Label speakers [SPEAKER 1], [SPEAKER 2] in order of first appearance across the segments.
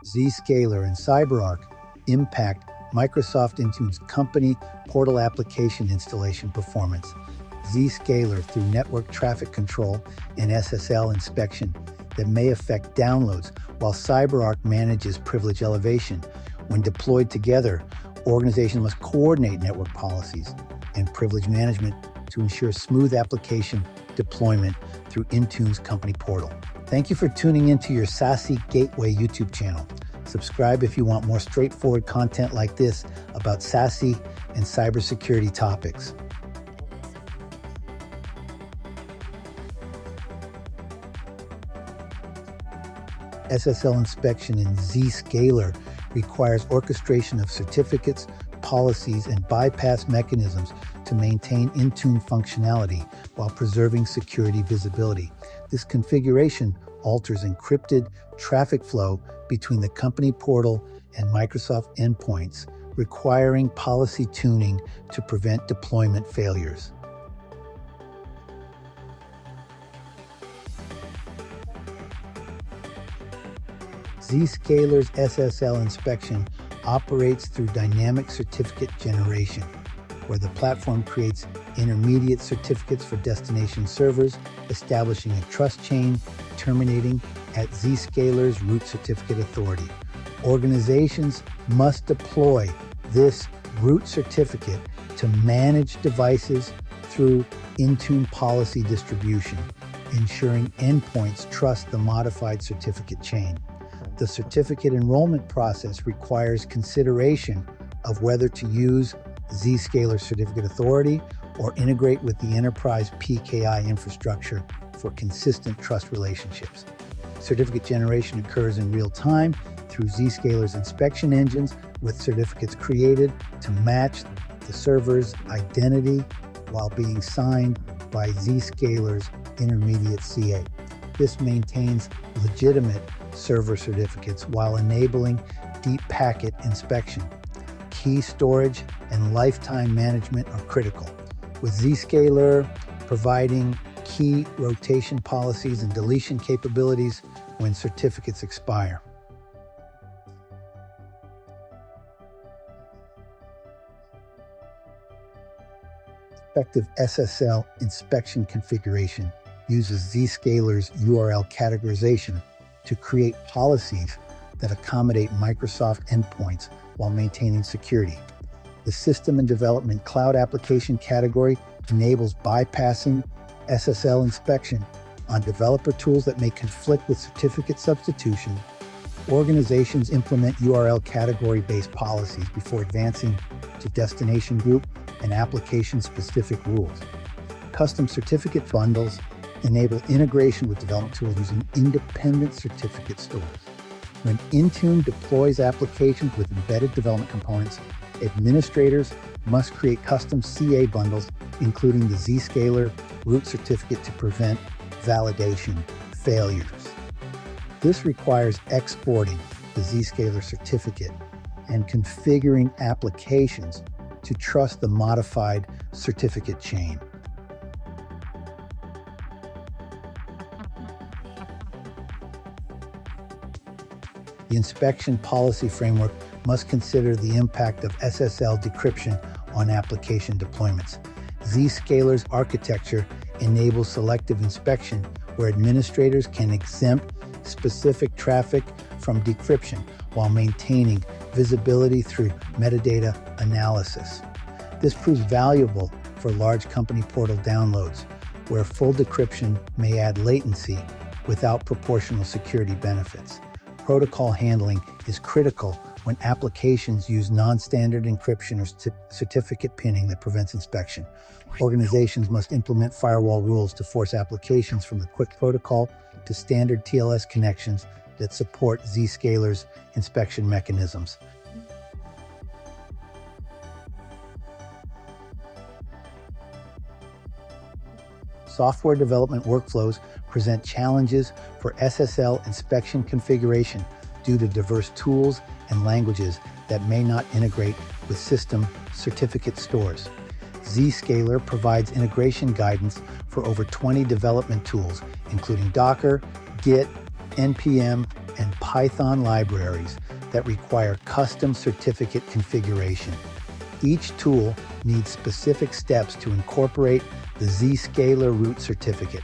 [SPEAKER 1] Zscaler and CyberArk impact Microsoft Intune's company portal application installation performance. Zscaler through network traffic control and SSL inspection that may affect downloads, while CyberArk manages privilege elevation. When deployed together, organizations must coordinate network policies and privilege management to ensure smooth application deployment through Intune's company portal. Thank you for tuning into your SASE Gateway YouTube channel. Subscribe if you want more straightforward content like this about SASE and cybersecurity topics. SSL inspection in Zscaler requires orchestration of certificates, policies, and bypass mechanisms to maintain Intune functionality while preserving security visibility. This configuration alters encrypted traffic flow between the company portal and Microsoft endpoints, requiring policy tuning to prevent deployment failures. Zscaler's SSL inspection operates through dynamic certificate generation, where the platform creates intermediate certificates for destination servers, establishing a trust chain terminating at Zscaler's root certificate authority. Organizations must deploy this root certificate to manage devices through Intune policy distribution, ensuring endpoints trust the modified certificate chain. The certificate enrollment process requires consideration of whether to use Zscaler certificate authority or integrate with the enterprise PKI infrastructure for consistent trust relationships. Certificate generation occurs in real time through Zscaler's inspection engines, with certificates created to match the server's identity while being signed by Zscaler's intermediate CA. This maintains legitimate server certificates while enabling deep packet inspection. Key storage and lifetime management are critical, with Zscaler providing key rotation policies and deletion capabilities when certificates expire. Effective SSL inspection configuration uses Zscaler's URL categorization to create policies that accommodate Microsoft endpoints while maintaining security. The System and Development Cloud Application category enables bypassing SSL inspection on developer tools that may conflict with certificate substitution. Organizations implement URL category-based policies before advancing to destination group and application-specific rules. Custom certificate bundles enable integration with development tools using independent certificate stores. When Intune deploys applications with embedded development components, administrators must create custom CA bundles, including the Zscaler root certificate, to prevent validation failures. This requires exporting the Zscaler certificate and configuring applications to trust the modified certificate chain. The inspection policy framework must consider the impact of SSL decryption on application deployments. Zscaler's architecture enables selective inspection, where administrators can exempt specific traffic from decryption while maintaining visibility through metadata analysis. This proves valuable for large company portal downloads, where full decryption may add latency without proportional security benefits. Protocol handling is critical when applications use non-standard encryption or certificate pinning that prevents inspection. Organizations must implement firewall rules to force applications from the quick protocol to standard TLS connections that support Zscaler's inspection mechanisms. Software development workflows present challenges for SSL inspection configuration due to diverse tools and languages that may not integrate with system certificate stores. Zscaler provides integration guidance for over 20 development tools, including Docker, Git, NPM, and Python libraries that require custom certificate configuration. Each tool needs specific steps to incorporate the Zscaler root certificate.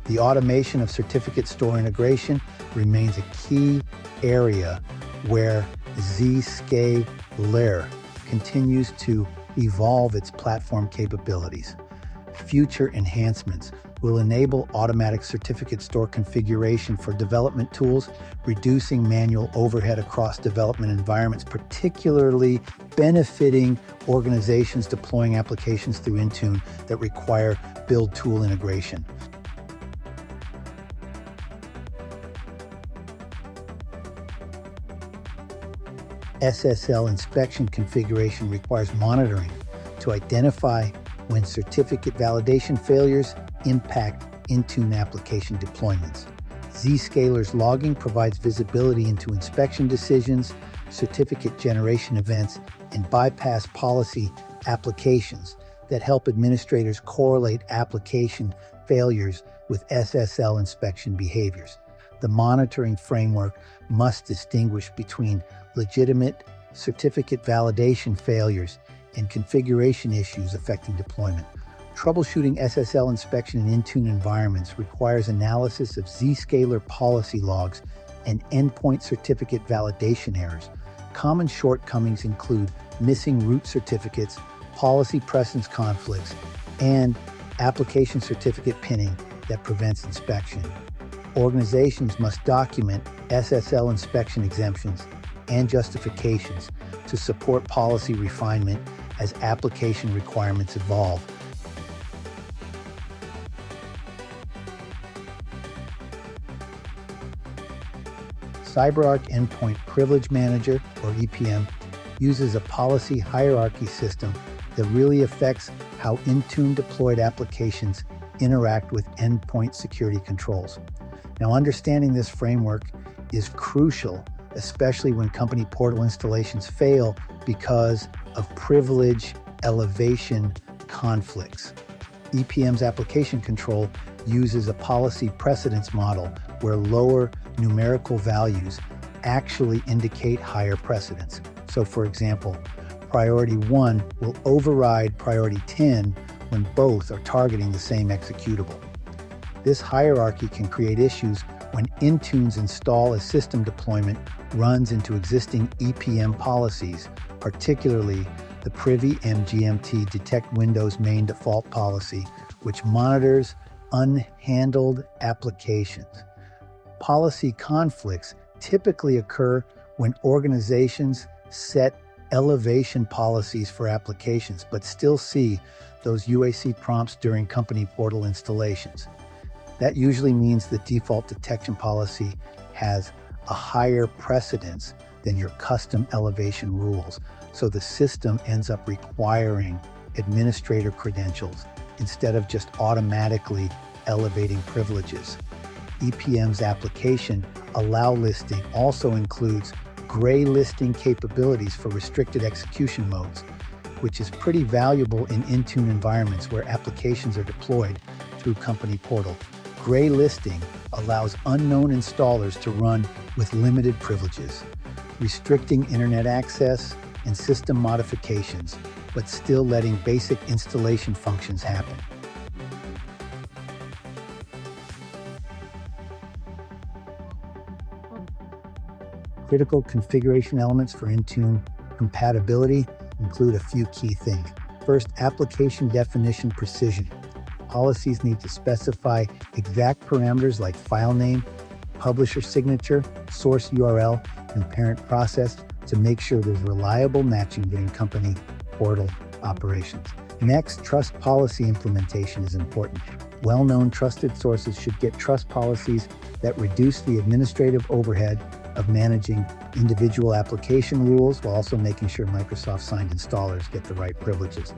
[SPEAKER 1] The automation of certificate store integration remains a key area where Zscaler continues to evolve its platform capabilities. Future enhancements will enable automatic certificate store configuration for development tools, reducing manual overhead across development environments, particularly benefiting organizations deploying applications through Intune that require build tool integration. SSL inspection configuration requires monitoring to identify when certificate validation failures impact Intune application deployments. Zscaler's logging provides visibility into inspection decisions, certificate generation events, and bypass policy applications that help administrators correlate application failures with SSL inspection behaviors. The monitoring framework must distinguish between legitimate certificate validation failures and configuration issues affecting deployment. Troubleshooting SSL inspection in Intune environments requires analysis of Zscaler policy logs and endpoint certificate validation errors. Common shortcomings include missing root certificates, policy precedence conflicts, and application certificate pinning that prevents inspection. Organizations must document SSL inspection exemptions and justifications to support policy refinement as application requirements evolve. CyberArk Endpoint Privilege Manager, or EPM, uses a policy hierarchy system that really affects how Intune-deployed applications interact with endpoint security controls. Now, understanding this framework is crucial, especially when company portal installations fail because of privilege elevation conflicts. EPM's application control uses a policy precedence model where lower numerical values actually indicate higher precedence. So, for example, priority 1 will override priority 10 when both are targeting the same executable. This hierarchy can create issues when Intune's install as system deployment runs into existing EPM policies, particularly the Privy MGMT Detect Windows main default policy, which monitors unhandled applications. Policy conflicts typically occur when organizations set elevation policies for applications, but still see those UAC prompts during company portal installations. That usually means the default detection policy has a higher precedence than your custom elevation rules, so the system ends up requiring administrator credentials instead of just automatically elevating privileges. EPM's application allow listing also includes gray listing capabilities for restricted execution modes, which is pretty valuable in Intune environments where applications are deployed through company portal. Gray listing allows unknown installers to run with limited privileges, restricting internet access and system modifications, but still letting basic installation functions happen. Critical configuration elements for Intune compatibility include a few key things. First, application definition precision. Policies need to specify exact parameters like file name, publisher signature, source URL, and parent process to make sure there's reliable matching during company portal operations. Next, trust policy implementation is important. Well-known trusted sources should get trust policies that reduce the administrative overhead of managing individual application rules while also making sure Microsoft signed installers get the right privileges.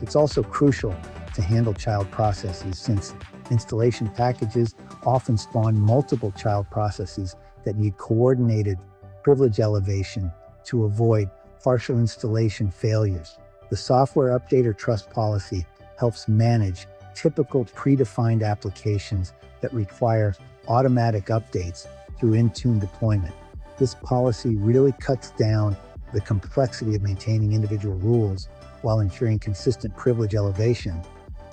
[SPEAKER 1] It's also crucial to handle child processes, since installation packages often spawn multiple child processes that need coordinated privilege elevation to avoid partial installation failures. The software update or trust policy helps manage typical predefined applications that require automatic updates through Intune deployment. This policy really cuts down the complexity of maintaining individual rules while ensuring consistent privilege elevation.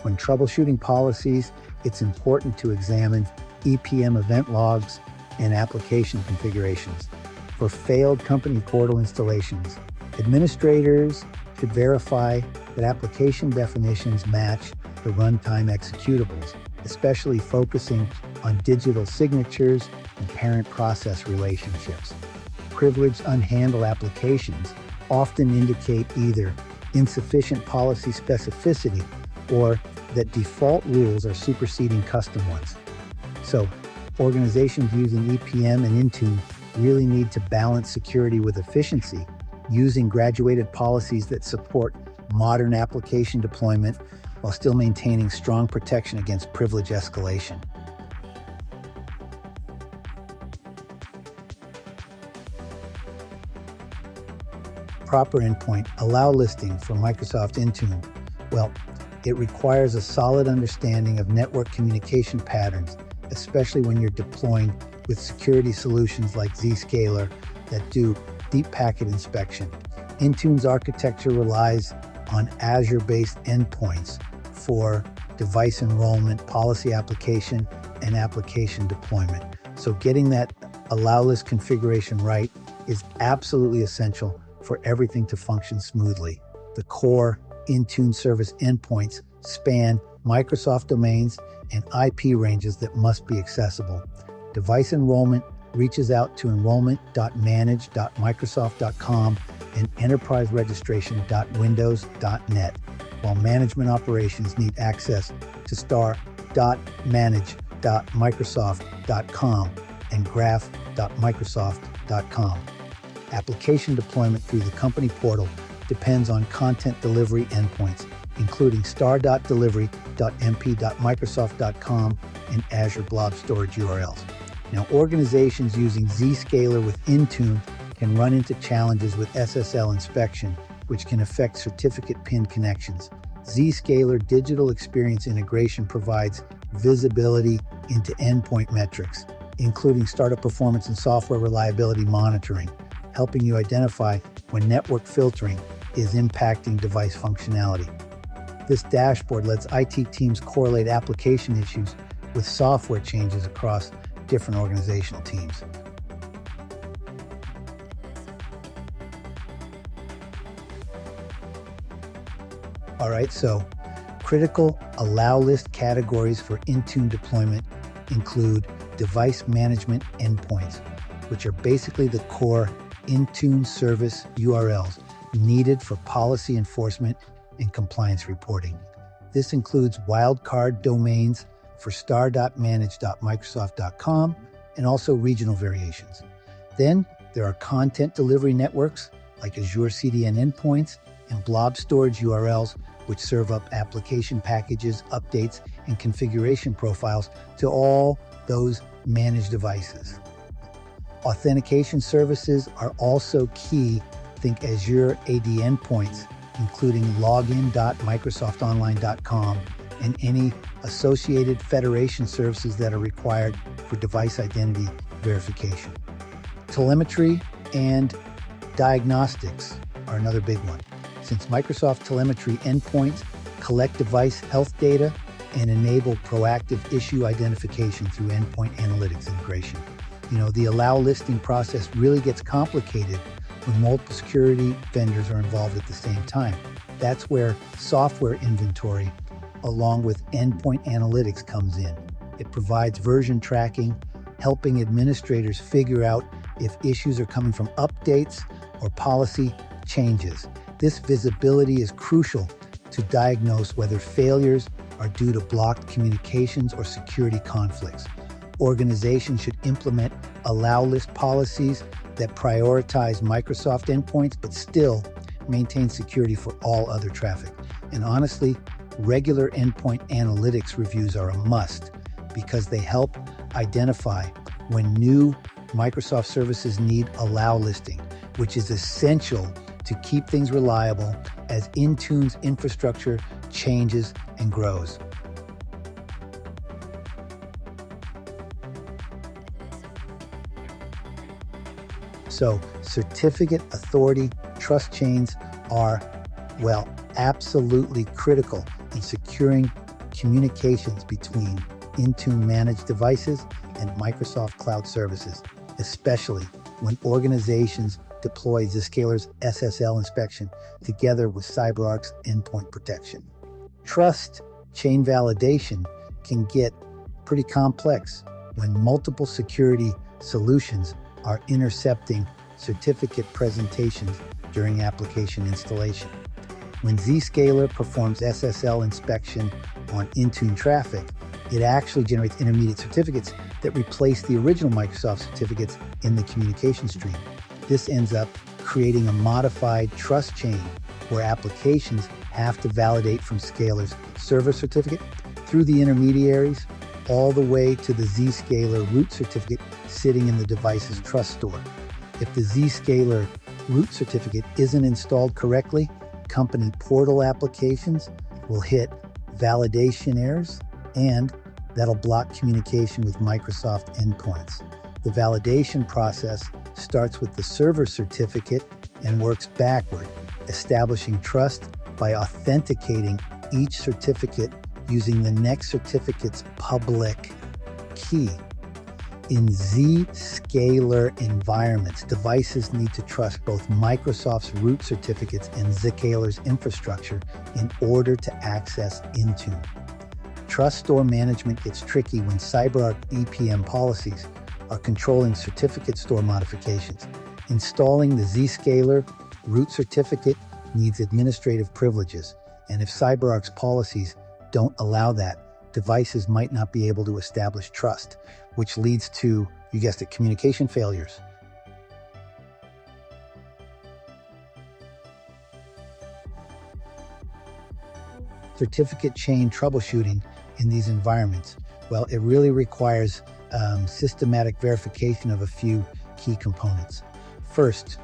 [SPEAKER 1] When troubleshooting policies, it's important to examine EPM event logs and application configurations. For failed company portal installations, administrators should verify that application definitions match the runtime executables, especially focusing on digital signatures and parent process relationships. Privileged unhandled applications often indicate either insufficient policy specificity or that default rules are superseding custom ones. So, organizations using EPM and Intune really need to balance security with efficiency, using graduated policies that support modern application deployment while still maintaining strong protection against privilege escalation. Proper endpoint allow listing for Microsoft Intune. Well, it requires a solid understanding of network communication patterns, especially when you're deploying with security solutions like Zscaler that do deep packet inspection. Intune's architecture relies on Azure-based endpoints for device enrollment, policy application, and application deployment. So getting that allow list configuration right is absolutely essential for everything to function smoothly. The core Intune service endpoints span Microsoft domains and IP ranges that must be accessible. Device enrollment reaches out to enrollment.manage.microsoft.com and enterprise registration.windows.net, while management operations need access to star.manage.microsoft.com and graph.microsoft.com. Application deployment through the company portal depends on content delivery endpoints, including star.delivery.mp.microsoft.com and Azure Blob Storage URLs. Now, organizations using Zscaler with Intune can run into challenges with SSL inspection, which can affect certificate pin connections. Zscaler Digital Experience Integration provides visibility into endpoint metrics, including startup performance and software reliability monitoring, helping you identify when network filtering is impacting device functionality. This dashboard lets IT teams correlate application issues with software changes across different organizational teams. All right, so critical allow list categories for Intune deployment include device management endpoints, which are basically the core Intune service URLs needed for policy enforcement and compliance reporting. This includes wildcard domains for star.manage.microsoft.com and also regional variations. Then there are content delivery networks like Azure CDN endpoints and blob storage URLs, which serve up application packages, updates, and configuration profiles to all those managed devices. Authentication services are also key. Think Azure AD endpoints, including login.microsoftonline.com and any associated federation services that are required for device identity verification. Telemetry and diagnostics are another big one, since Microsoft telemetry endpoints collect device health data and enable proactive issue identification through endpoint analytics integration. The allow listing process really gets complicated when multiple security vendors are involved at the same time. That's where software inventory, along with endpoint analytics, comes in. It provides version tracking, helping administrators figure out if issues are coming from updates or policy changes. This visibility is crucial to diagnose whether failures are due to blocked communications or security conflicts. Organizations should implement allow list policies that prioritize Microsoft endpoints but still maintain security for all other traffic. And honestly, regular endpoint analytics reviews are a must because they help identify when new Microsoft services need allow listing, which is essential to keep things reliable as Intune's infrastructure changes and grows. So, certificate authority trust chains are, well, absolutely critical in securing communications between Intune managed devices and Microsoft Cloud services, especially when organizations deploy Zscaler's SSL Inspection together with CyberArk's endpoint protection. Trust chain validation can get pretty complex when multiple security solutions are intercepting certificate presentations during application installation. When Zscaler performs SSL inspection on Intune traffic, it actually generates intermediate certificates that replace the original Microsoft certificates in the communication stream. This ends up creating a modified trust chain where applications have to validate from Zscaler's server certificate through the intermediaries all the way to the Zscaler root certificate sitting in the device's trust store. If the Zscaler root certificate isn't installed correctly, company portal applications will hit validation errors, and that'll block communication with Microsoft endpoints. The validation process starts with the server certificate and works backward, establishing trust by authenticating each certificate using the next certificate's public key. In Zscaler environments, devices need to trust both Microsoft's root certificates and Zscaler's infrastructure in order to access Intune. Trust store management gets tricky when CyberArk EPM policies are controlling certificate store modifications. Installing the Zscaler root certificate needs administrative privileges, and if CyberArk's policies don't allow that, devices might not be able to establish trust, which leads to, you guessed it, communication failures. Certificate chain troubleshooting in these environments, well, it really requires systematic verification of a few key components. First,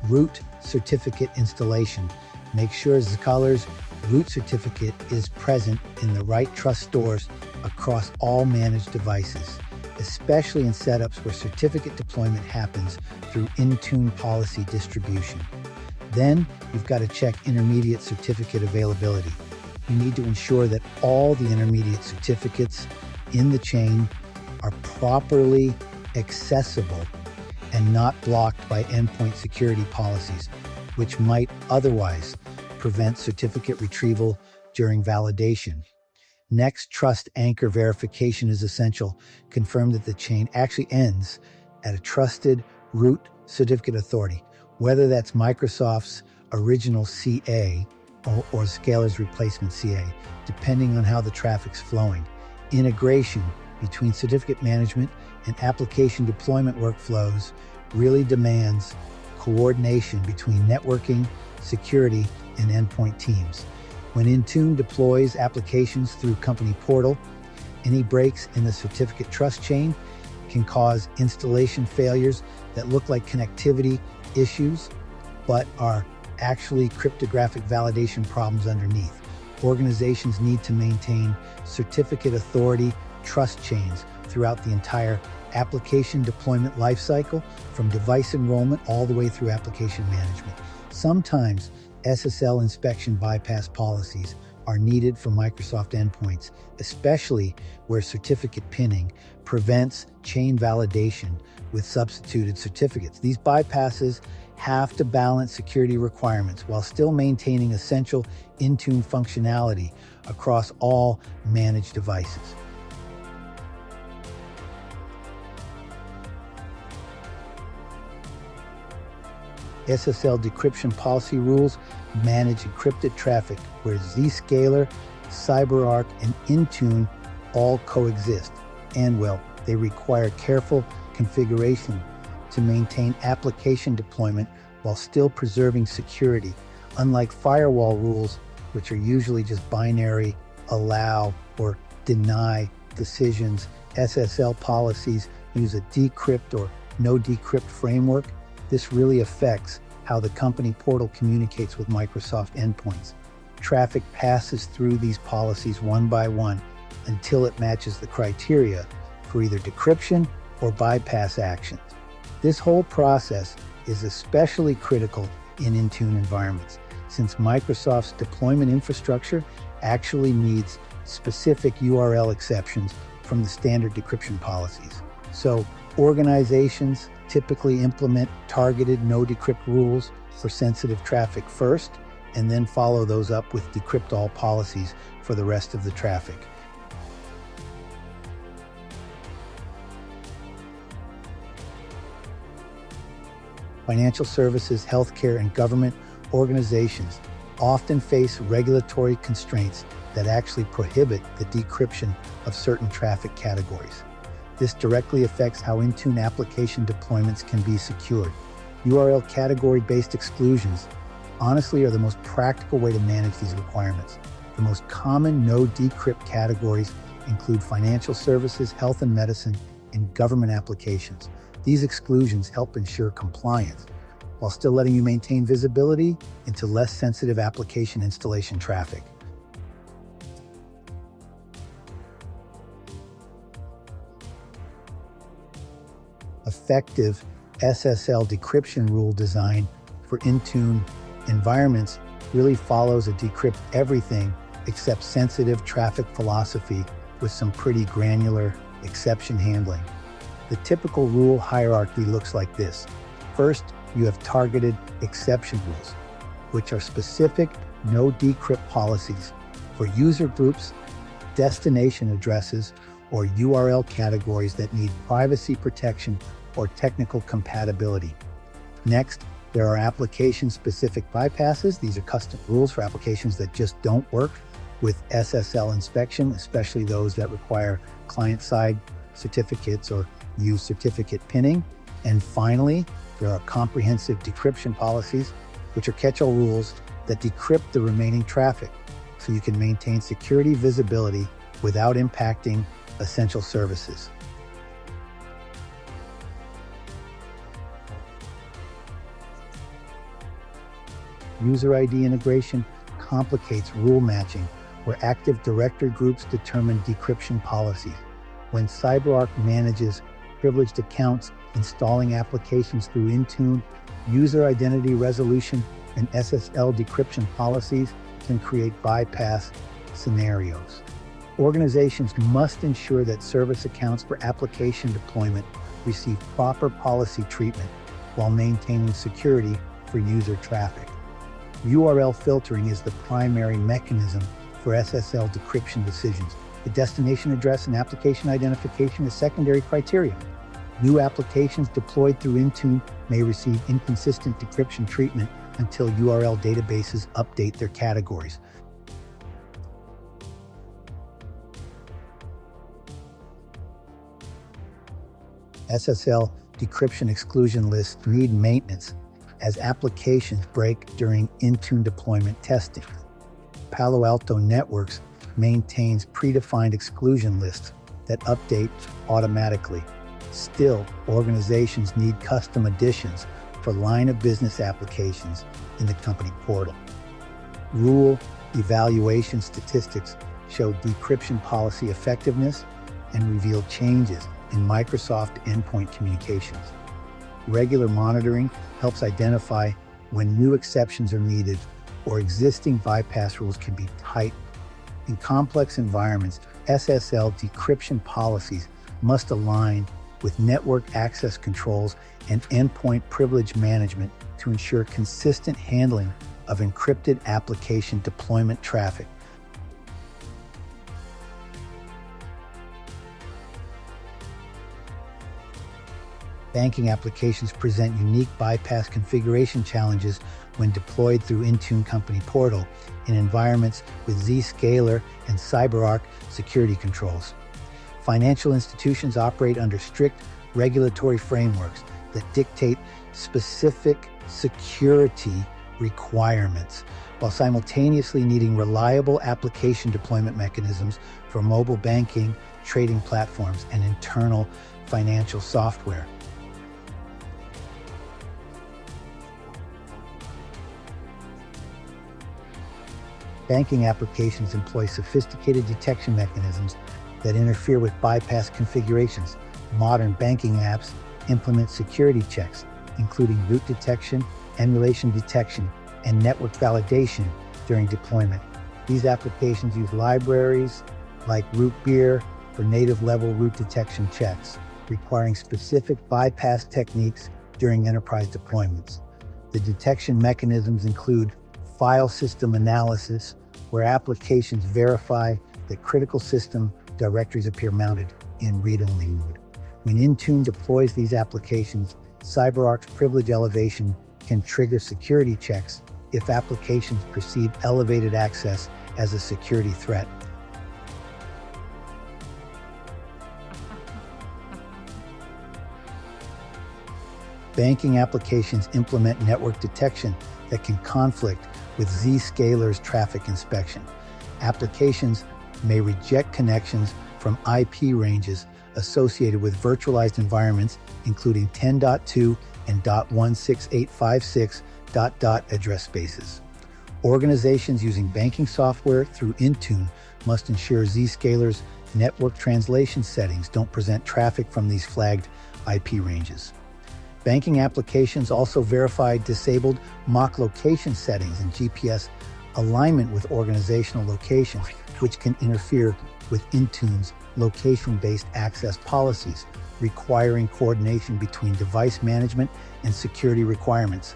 [SPEAKER 1] root certificate installation. Make sure Zscaler's root certificate is present in the right trust stores across all managed devices, especially in setups where certificate deployment happens through Intune policy distribution. Then you've got to check intermediate certificate availability. You need to ensure that all the intermediate certificates in the chain are properly accessible and not blocked by endpoint security policies, which might otherwise prevent certificate retrieval during validation. Next, trust anchor verification is essential. Confirm that the chain actually ends at a trusted root certificate authority, whether that's Microsoft's original CA or Zscaler's replacement CA, depending on how the traffic's flowing. Integration between certificate management and application deployment workflows really demands coordination between networking, security, and endpoint teams. When Intune deploys applications through company portal, any breaks in the certificate trust chain can cause installation failures that look like connectivity issues, but are actually cryptographic validation problems underneath. Organizations need to maintain certificate authority trust chains throughout the entire application deployment lifecycle, from device enrollment all the way through application management. Sometimes SSL inspection bypass policies are needed for Microsoft endpoints, especially where certificate pinning prevents chain validation with substituted certificates. These bypasses have to balance security requirements while still maintaining essential Intune functionality across all managed devices. SSL decryption policy rules manage encrypted traffic where Zscaler, CyberArk, and Intune all coexist. And well, they require careful configuration to maintain application deployment while still preserving security. Unlike firewall rules, which are usually just binary allow or deny decisions, SSL policies use a decrypt or no decrypt framework. This really affects how the company portal communicates with Microsoft endpoints. Traffic passes through these policies one by one until it matches the criteria for either decryption or bypass actions. This whole process is especially critical in Intune environments, since Microsoft's deployment infrastructure actually needs specific URL exceptions from the standard decryption policies. So organizations typically implement targeted no-decrypt rules for sensitive traffic first, and then follow those up with decrypt all policies for the rest of the traffic. Financial services, healthcare, and government organizations often face regulatory constraints that actually prohibit the decryption of certain traffic categories. This directly affects how Intune application deployments can be secured. URL category-based exclusions honestly are the most practical way to manage these requirements. The most common no-decrypt categories include financial services, health and medicine, and government applications. These exclusions help ensure compliance, while still letting you maintain visibility into less sensitive application installation traffic. Effective SSL decryption rule design for Intune environments really follows a decrypt everything except sensitive traffic philosophy with some pretty granular exception handling. The typical rule hierarchy looks like this. First, you have targeted exception rules, which are specific no-decrypt policies for user groups, destination addresses, or URL categories that need privacy protection or technical compatibility. Next, there are application-specific bypasses. These are custom rules for applications that just don't work with SSL inspection, especially those that require client-side certificates or use certificate pinning. And finally, there are comprehensive decryption policies, which are catch-all rules that decrypt the remaining traffic, so you can maintain security visibility without impacting essential services. User ID integration complicates rule matching, where Active Directory groups determine decryption policies. When CyberArk manages privileged accounts installing applications through Intune, user identity resolution and SSL decryption policies can create bypass scenarios. Organizations must ensure that service accounts for application deployment receive proper policy treatment while maintaining security for user traffic. URL filtering is the primary mechanism for SSL decryption decisions. The destination address and application identification is secondary criteria. New applications deployed through Intune may receive inconsistent decryption treatment until URL databases update their categories. SSL decryption exclusion lists need maintenance as applications break during Intune deployment testing. Palo Alto Networks maintains predefined exclusion lists that update automatically. Still, organizations need custom additions for line of business applications in the company portal. Rule evaluation statistics show decryption policy effectiveness and reveal changes in Microsoft endpoint communications. Regular monitoring helps identify when new exceptions are needed or existing bypass rules can be tightened. In complex environments, SSL decryption policies must align with network access controls and endpoint privilege management to ensure consistent handling of encrypted application deployment traffic. Banking applications present unique bypass configuration challenges when deployed through Intune Company Portal in environments with Zscaler and CyberArk security controls. Financial institutions operate under strict regulatory frameworks that dictate specific security requirements, while simultaneously needing reliable application deployment mechanisms for mobile banking, trading platforms, and internal financial software. Banking applications employ sophisticated detection mechanisms that interfere with bypass configurations. Modern banking apps implement security checks, including root detection, emulation detection, and network validation during deployment. These applications use libraries like root beer for native-level root detection checks, requiring specific bypass techniques during enterprise deployments. The detection mechanisms include file system analysis, where applications verify that critical system directories appear mounted in read-only mode. When Intune deploys these applications, CyberArk's privilege elevation can trigger security checks if applications perceive elevated access as a security threat. Banking applications implement network detection that can conflict with Zscaler's traffic inspection. Applications may reject connections from IP ranges associated with virtualized environments, including 10.2 and .16856 address spaces. Organizations using banking software through Intune must ensure Zscaler's network translation settings don't present traffic from these flagged IP ranges. Banking applications also verify disabled mock location settings and GPS alignment with organizational locations, which can interfere with Intune's location-based access policies, requiring coordination between device management and security requirements.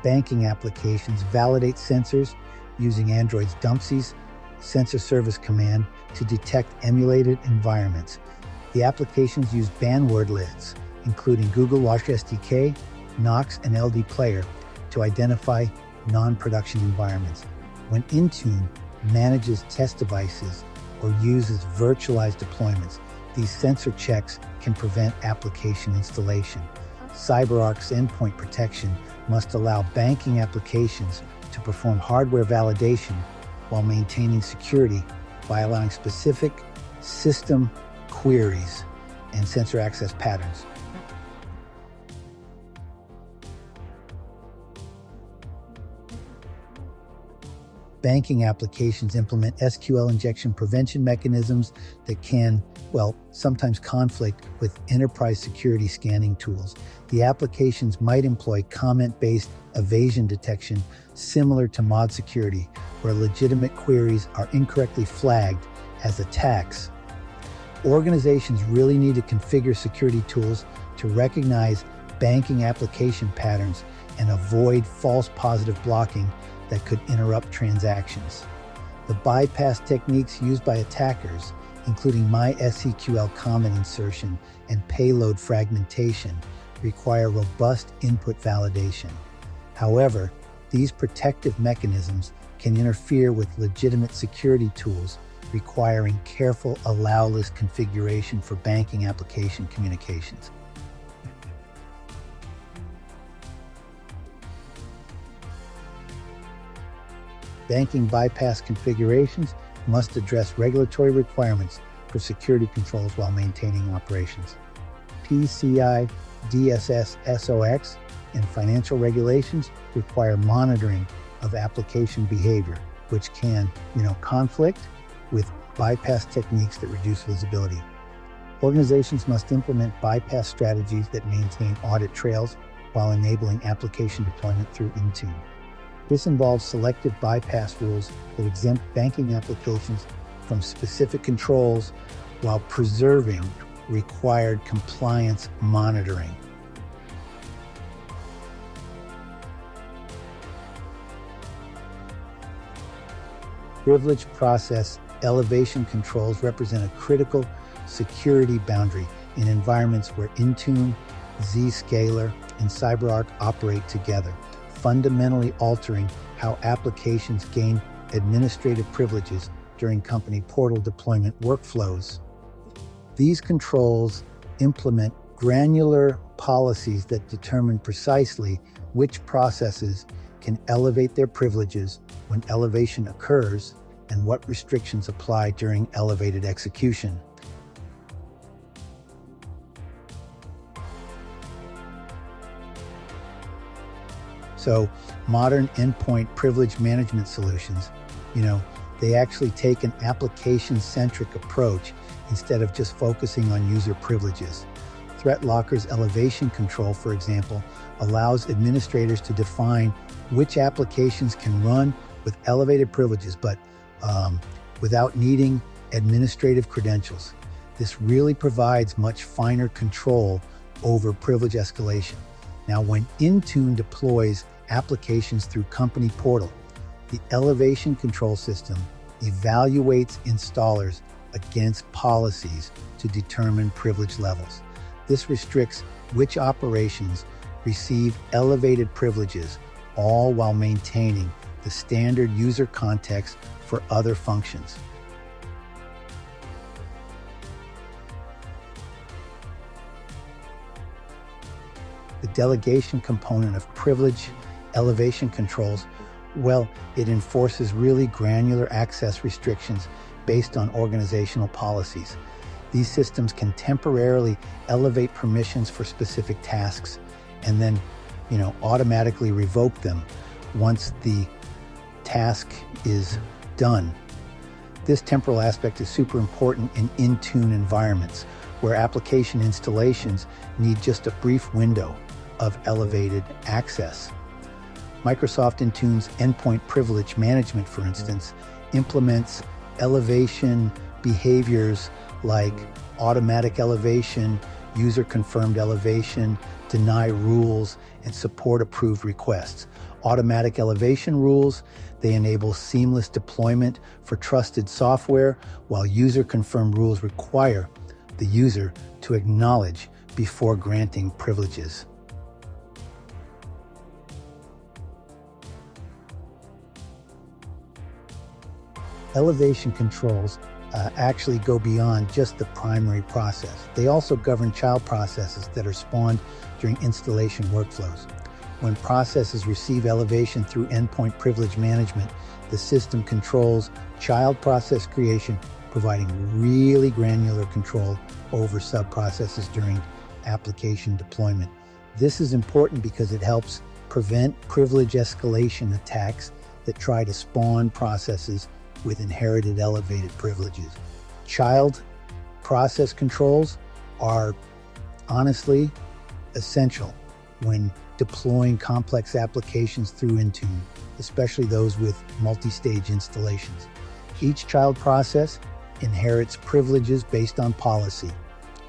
[SPEAKER 1] Banking applications validate sensors using Android's DMSI's sensor service command to detect emulated environments. The applications use bannword lists, including Google Watch SDK, Knox, and LD Player, to identify non-production environments. When Intune manages test devices or uses virtualized deployments, these sensor checks can prevent application installation. CyberArk's endpoint protection must allow banking applications to perform hardware validation while maintaining security by allowing specific system queries and sensor access patterns. Banking applications implement SQL injection prevention mechanisms that can, sometimes conflict with enterprise security scanning tools. The applications might employ comment-based evasion detection similar to mod security, where legitimate queries are incorrectly flagged as attacks. Organizations really need to configure security tools to recognize banking application patterns and avoid false positive blocking that could interrupt transactions. The bypass techniques used by attackers, including MySQL comment insertion and payload fragmentation, require robust input validation. However, these protective mechanisms can interfere with legitimate security tools, requiring careful allow list configuration for banking application communications. Banking bypass configurations must address regulatory requirements for security controls while maintaining operations. PCI DSS SOX and financial regulations require monitoring of application behavior, which can, conflict with bypass techniques that reduce visibility. Organizations must implement bypass strategies that maintain audit trails while enabling application deployment through Intune. This involves selective bypass rules that exempt banking applications from specific controls while preserving required compliance monitoring. Privilege process elevation controls represent a critical security boundary in environments where Intune, Zscaler, and CyberArk operate together, fundamentally altering how applications gain administrative privileges during company portal deployment workflows. These controls implement granular policies that determine precisely which processes can elevate their privileges when elevation occurs and what restrictions apply during elevated execution. So modern endpoint privilege management solutions, they actually take an application-centric approach instead of just focusing on user privileges. ThreatLocker's elevation control, for example, allows administrators to define which applications can run with elevated privileges, but without needing administrative credentials. This really provides much finer control over privilege escalation. Now, when Intune deploys applications through Company Portal, the elevation control system evaluates installers against policies to determine privilege levels. This restricts which operations receive elevated privileges, all while maintaining the standard user context for other functions. The delegation component of privilege elevation controls, well, it enforces really granular access restrictions based on organizational policies. These systems can temporarily elevate permissions for specific tasks and then, automatically revoke them once the task is done. This temporal aspect is super important in Intune environments where application installations need just a brief window of elevated access. Microsoft Intune's Endpoint Privilege Management, for instance, implements elevation behaviors like automatic elevation, user-confirmed elevation, deny rules, and support approved requests. Automatic elevation rules, they enable seamless deployment for trusted software, while user-confirmed rules require the user to acknowledge before granting privileges. Elevation controls actually go beyond just the primary process. They also govern child processes that are spawned during installation workflows. When processes receive elevation through endpoint privilege management, the system controls child process creation, providing really granular control over sub-processes during application deployment. This is important because it helps prevent privilege escalation attacks that try to spawn processes with inherited elevated privileges. Child process controls are honestly essential when deploying complex applications through Intune, especially those with multi-stage installations. Each child process inherits privileges based on policy,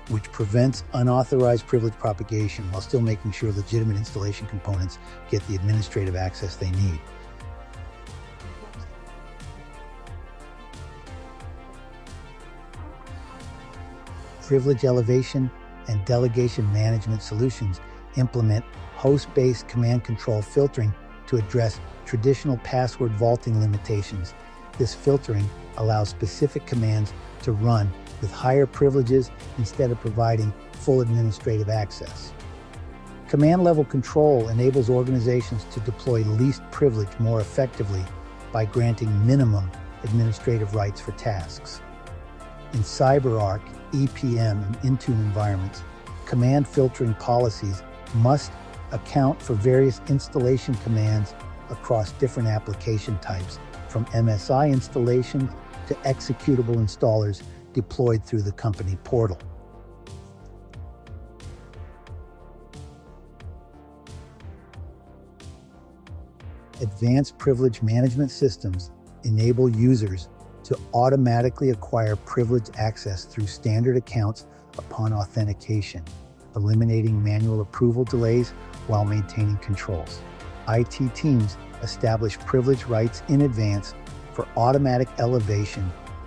[SPEAKER 1] which prevents unauthorized privilege propagation while still making sure legitimate installation components get the administrative access they need. Privilege elevation and delegation management solutions implement host-based command control filtering to address traditional password vaulting limitations. This filtering allows specific commands to run with higher privileges instead of providing full administrative access. Command level control enables organizations to deploy least privilege more effectively by granting minimum administrative rights for tasks. In CyberArk, EPM, and Intune environments, command filtering policies must account for various installation commands across different application types, from MSI installations to executable installers deployed through the company portal. Advanced privilege management systems enable users to automatically acquire privileged access through standard accounts upon authentication, eliminating manual approval delays while maintaining controls. IT teams establish privilege rights in advance for automatic elevation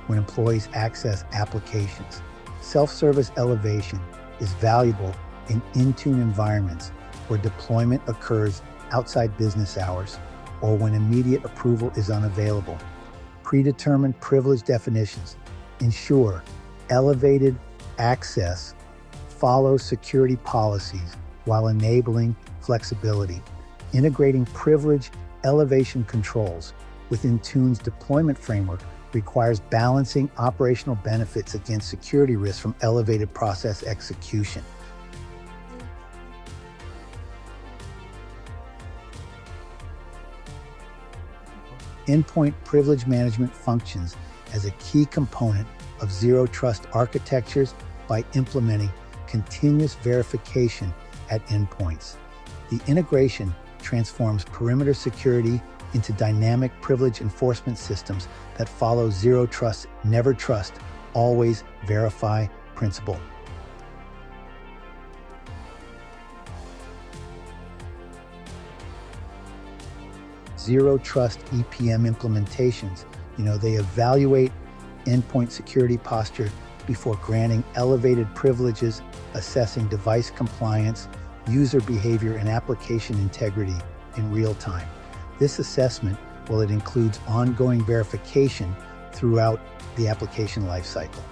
[SPEAKER 1] when employees access applications. Self-service elevation is valuable in Intune environments where deployment occurs outside business hours or when immediate approval is unavailable. Predetermined privilege definitions ensure elevated access follows security policies while enabling flexibility. Integrating privilege elevation controls with Intune's deployment framework requires balancing operational benefits against security risks from elevated process execution. Endpoint privilege management functions as a key component of zero trust architectures by implementing continuous verification at endpoints. The integration transforms perimeter security into dynamic privilege enforcement systems that follow zero trust, never trust, always verify principle. Zero trust EPM implementations, they evaluate endpoint security posture before granting elevated privileges, assessing device compliance, user behavior, and application integrity in real time. This assessment, it includes ongoing verification throughout the application lifecycle.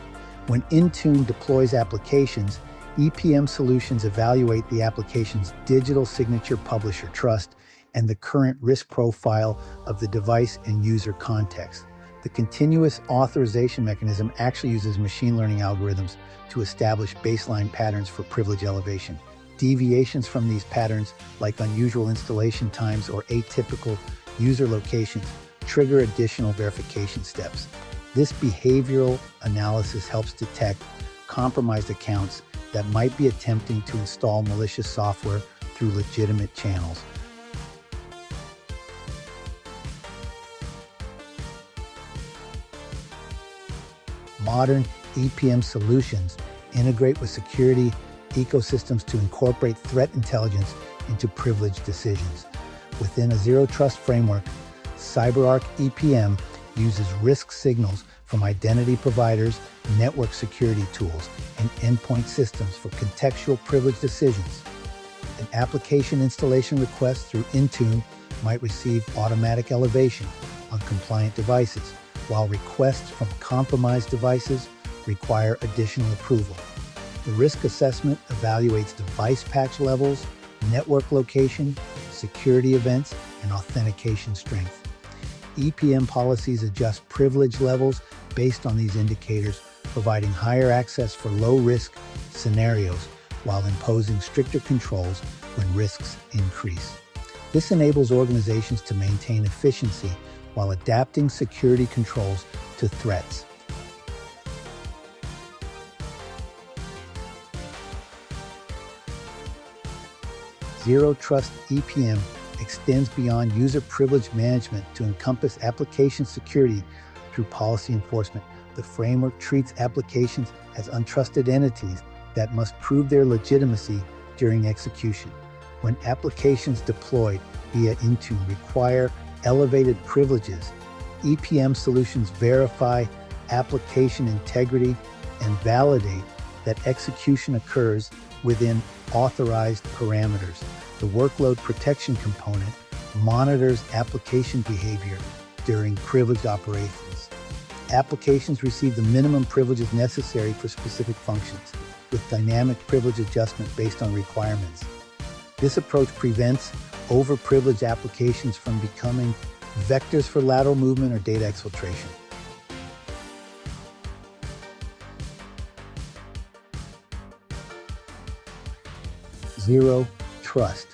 [SPEAKER 1] When Intune deploys applications, EPM solutions evaluate the application's digital signature publisher trust and the current risk profile of the device and user context. The continuous authorization mechanism actually uses machine learning algorithms to establish baseline patterns for privilege elevation. Deviations from these patterns, like unusual installation times or atypical user locations, trigger additional verification steps. This behavioral analysis helps detect compromised accounts that might be attempting to install malicious software through legitimate channels. Modern EPM solutions integrate with security ecosystems to incorporate threat intelligence into privilege decisions. Within a zero trust framework, CyberArk EPM uses risk signals from identity providers, network security tools, and endpoint systems for contextual privilege decisions. An application installation request through Intune might receive automatic elevation on compliant devices, while requests from compromised devices require additional approval. The risk assessment evaluates device patch levels, network location, security events, and authentication strength. EPM policies adjust privilege levels based on these indicators, providing higher access for low-risk scenarios while imposing stricter controls when risks increase. This enables organizations to maintain efficiency while adapting security controls to threats. Zero Trust EPM extends beyond user privilege management to encompass application security through policy enforcement. The framework treats applications as untrusted entities that must prove their legitimacy during execution. When applications deployed via Intune require elevated privileges, EPM solutions verify application integrity and validate that execution occurs within authorized parameters. The workload protection component monitors application behavior during privileged operations. Applications receive the minimum privileges necessary for specific functions, with dynamic privilege adjustment based on requirements. This approach prevents overprivileged applications from becoming vectors for lateral movement or data exfiltration. Zero Trust.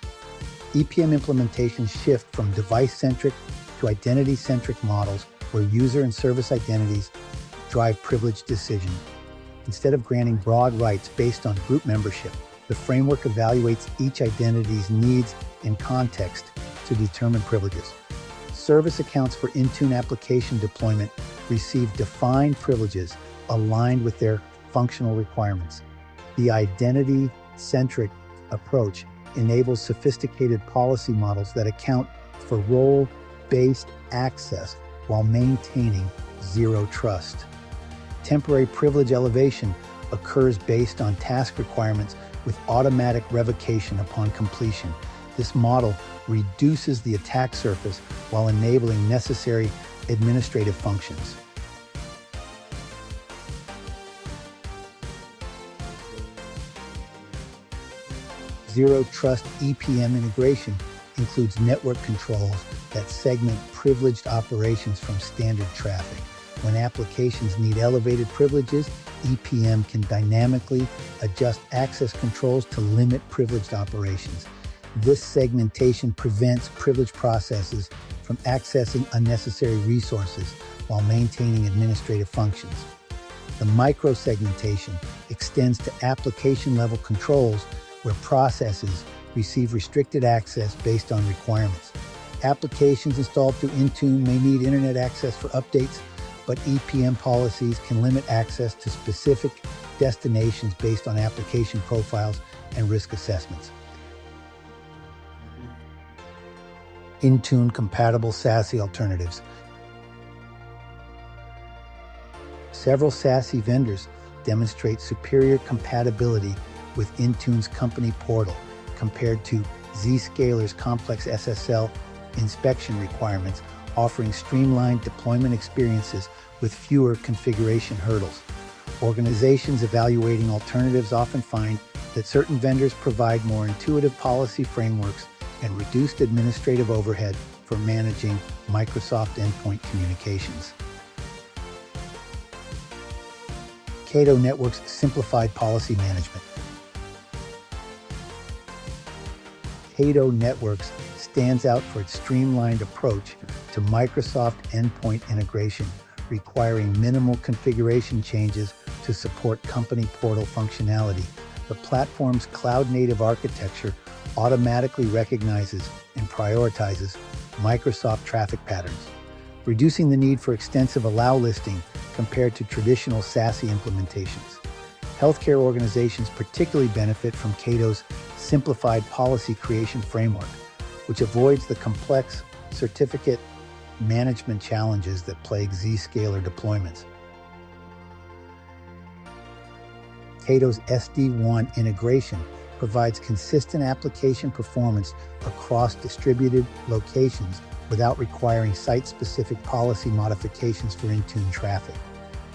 [SPEAKER 1] EPM implementations shift from device-centric to identity-centric models where user and service identities drive privilege decision. Instead of granting broad rights based on group membership, the framework evaluates each identity's needs and context to determine privileges. Service accounts for Intune application deployment receive defined privileges aligned with their functional requirements. The identity-centric approach enables sophisticated policy models that account for role-based access while maintaining zero trust. Temporary privilege elevation occurs based on task requirements with automatic revocation upon completion. This model reduces the attack surface while enabling necessary administrative functions. Zero Trust EPM integration includes network controls that segment privileged operations from standard traffic. When applications need elevated privileges, EPM can dynamically adjust access controls to limit privileged operations. This segmentation prevents privileged processes from accessing unnecessary resources while maintaining administrative functions. The microsegmentation extends to application-level controls where processes receive restricted access based on requirements. Applications installed through Intune may need internet access for updates, but EPM policies can limit access to specific destinations based on application profiles and risk assessments. Intune-Compatible SASE alternatives. Several SASE vendors demonstrate superior compatibility with Intune's company portal compared to Zscaler's complex SSL inspection requirements, offering streamlined deployment experiences with fewer configuration hurdles. Organizations evaluating alternatives often find that certain vendors provide more intuitive policy frameworks and reduced administrative overhead for managing Microsoft endpoint communications. Cato Networks simplified policy management. Cato Networks stands out for its streamlined approach to Microsoft endpoint integration, requiring minimal configuration changes to support company portal functionality. The platform's cloud-native architecture automatically recognizes and prioritizes Microsoft traffic patterns, reducing the need for extensive allow listing compared to traditional SASE implementations. Healthcare organizations particularly benefit from Cato's simplified policy creation framework, which avoids the complex certificate management challenges that plague Zscaler deployments. Cato's SD-WAN integration provides consistent application performance across distributed locations without requiring site-specific policy modifications for Intune traffic.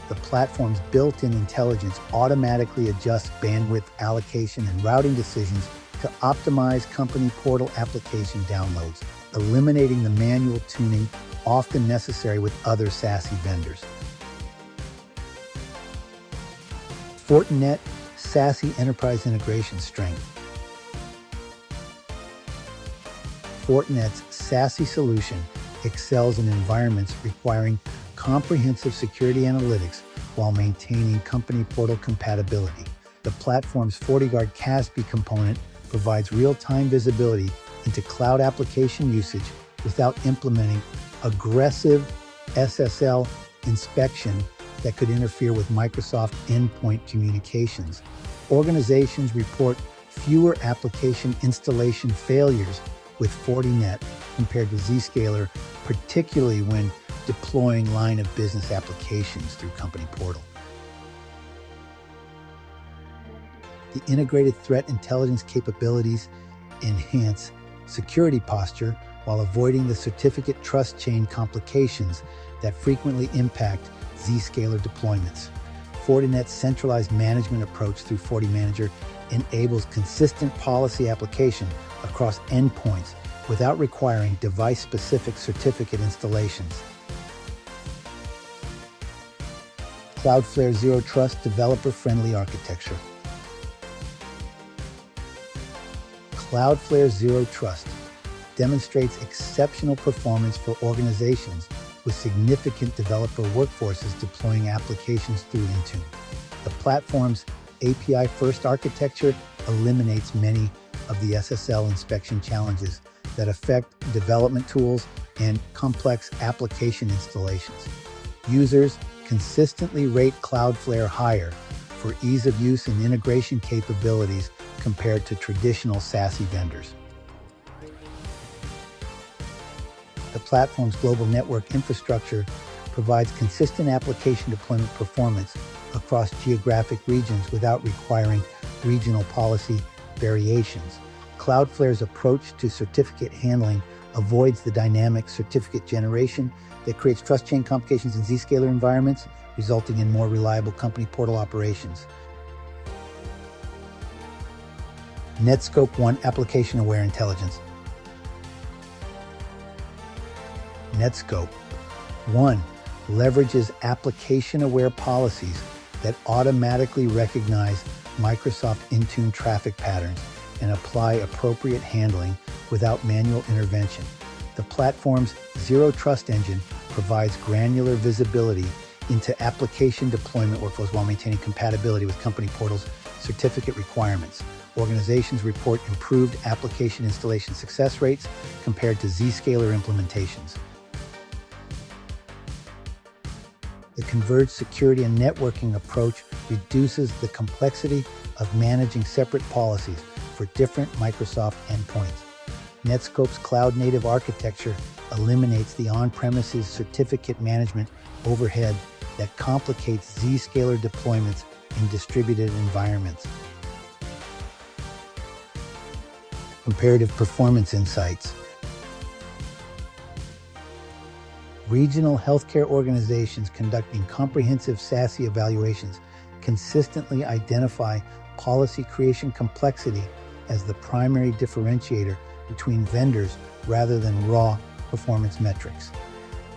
[SPEAKER 1] The platform's built-in intelligence automatically adjusts bandwidth allocation and routing decisions to optimize company portal application downloads, eliminating the manual tuning often necessary with other SASE vendors. Fortinet SASE Enterprise Integration Strength. Fortinet's SASE solution excels in environments requiring comprehensive security analytics while maintaining company portal compatibility. The platform's FortiGuard CASB component provides real-time visibility into cloud application usage without implementing aggressive SSL inspection that could interfere with Microsoft endpoint communications. Organizations report fewer application installation failures with Fortinet compared to Zscaler, particularly when deploying line of business applications through company portal. The integrated threat intelligence capabilities enhance security posture while avoiding the certificate trust chain complications that frequently impact Zscaler deployments. Fortinet's centralized management approach through FortiManager enables consistent policy application across endpoints without requiring device-specific certificate installations. Cloudflare Zero Trust developer-friendly architecture. Cloudflare Zero Trust demonstrates exceptional performance for organizations with significant developer workforces deploying applications through Intune. The platform's API-first architecture eliminates many of the SSL inspection challenges that affect development tools and complex application installations. Users consistently rate Cloudflare higher for ease of use and integration capabilities compared to traditional SASE vendors. The platform's global network infrastructure provides consistent application deployment performance across geographic regions without requiring regional policy variations. Cloudflare's approach to certificate handling avoids the dynamic certificate generation that creates trust chain complications in Zscaler environments, resulting in more reliable company portal operations. Netskope One Application-Aware Intelligence. Netskope One leverages application-aware policies that automatically recognize Microsoft Intune traffic patterns and apply appropriate handling without manual intervention. The platform's Zero Trust engine provides granular visibility into application deployment workflows while maintaining compatibility with company portals' certificate requirements. Organizations report improved application installation success rates compared to Zscaler implementations. The converged security and networking approach reduces the complexity of managing separate policies for different Microsoft endpoints. Netskope's cloud-native architecture eliminates the on-premises certificate management overhead that complicates Zscaler deployments in distributed environments. Comparative performance insights. Regional healthcare organizations conducting comprehensive SASE evaluations consistently identify policy creation complexity as the primary differentiator between vendors rather than raw performance metrics.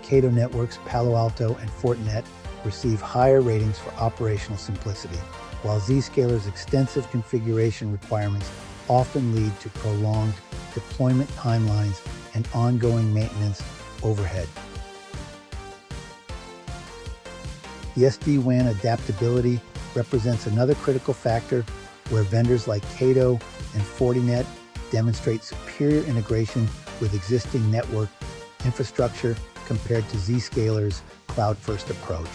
[SPEAKER 1] Cato Networks, Palo Alto, and Fortinet receive higher ratings for operational simplicity, while Zscaler's extensive configuration requirements often lead to prolonged deployment timelines and ongoing maintenance overhead. The SD-WAN adaptability represents another critical factor where vendors like Cato and Fortinet demonstrate superior integration with existing network infrastructure compared to Zscaler's cloud-first approach,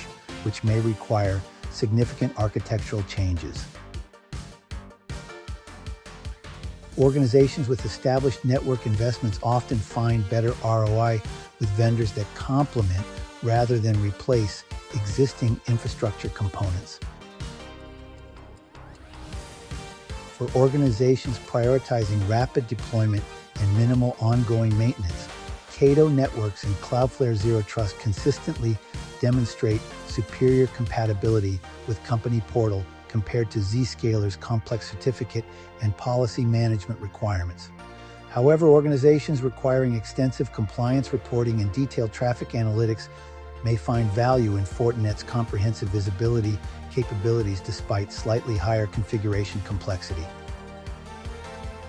[SPEAKER 1] which may require significant architectural changes. Organizations with established network investments often find better ROI with vendors that complement rather than replace existing infrastructure components. For organizations prioritizing rapid deployment and minimal ongoing maintenance, Cato Networks and Cloudflare Zero Trust consistently demonstrate superior compatibility with company portal compared to Zscaler's complex certificate and policy management requirements. However, organizations requiring extensive compliance reporting and detailed traffic analytics may find value in Fortinet's comprehensive visibility capabilities despite slightly higher configuration complexity.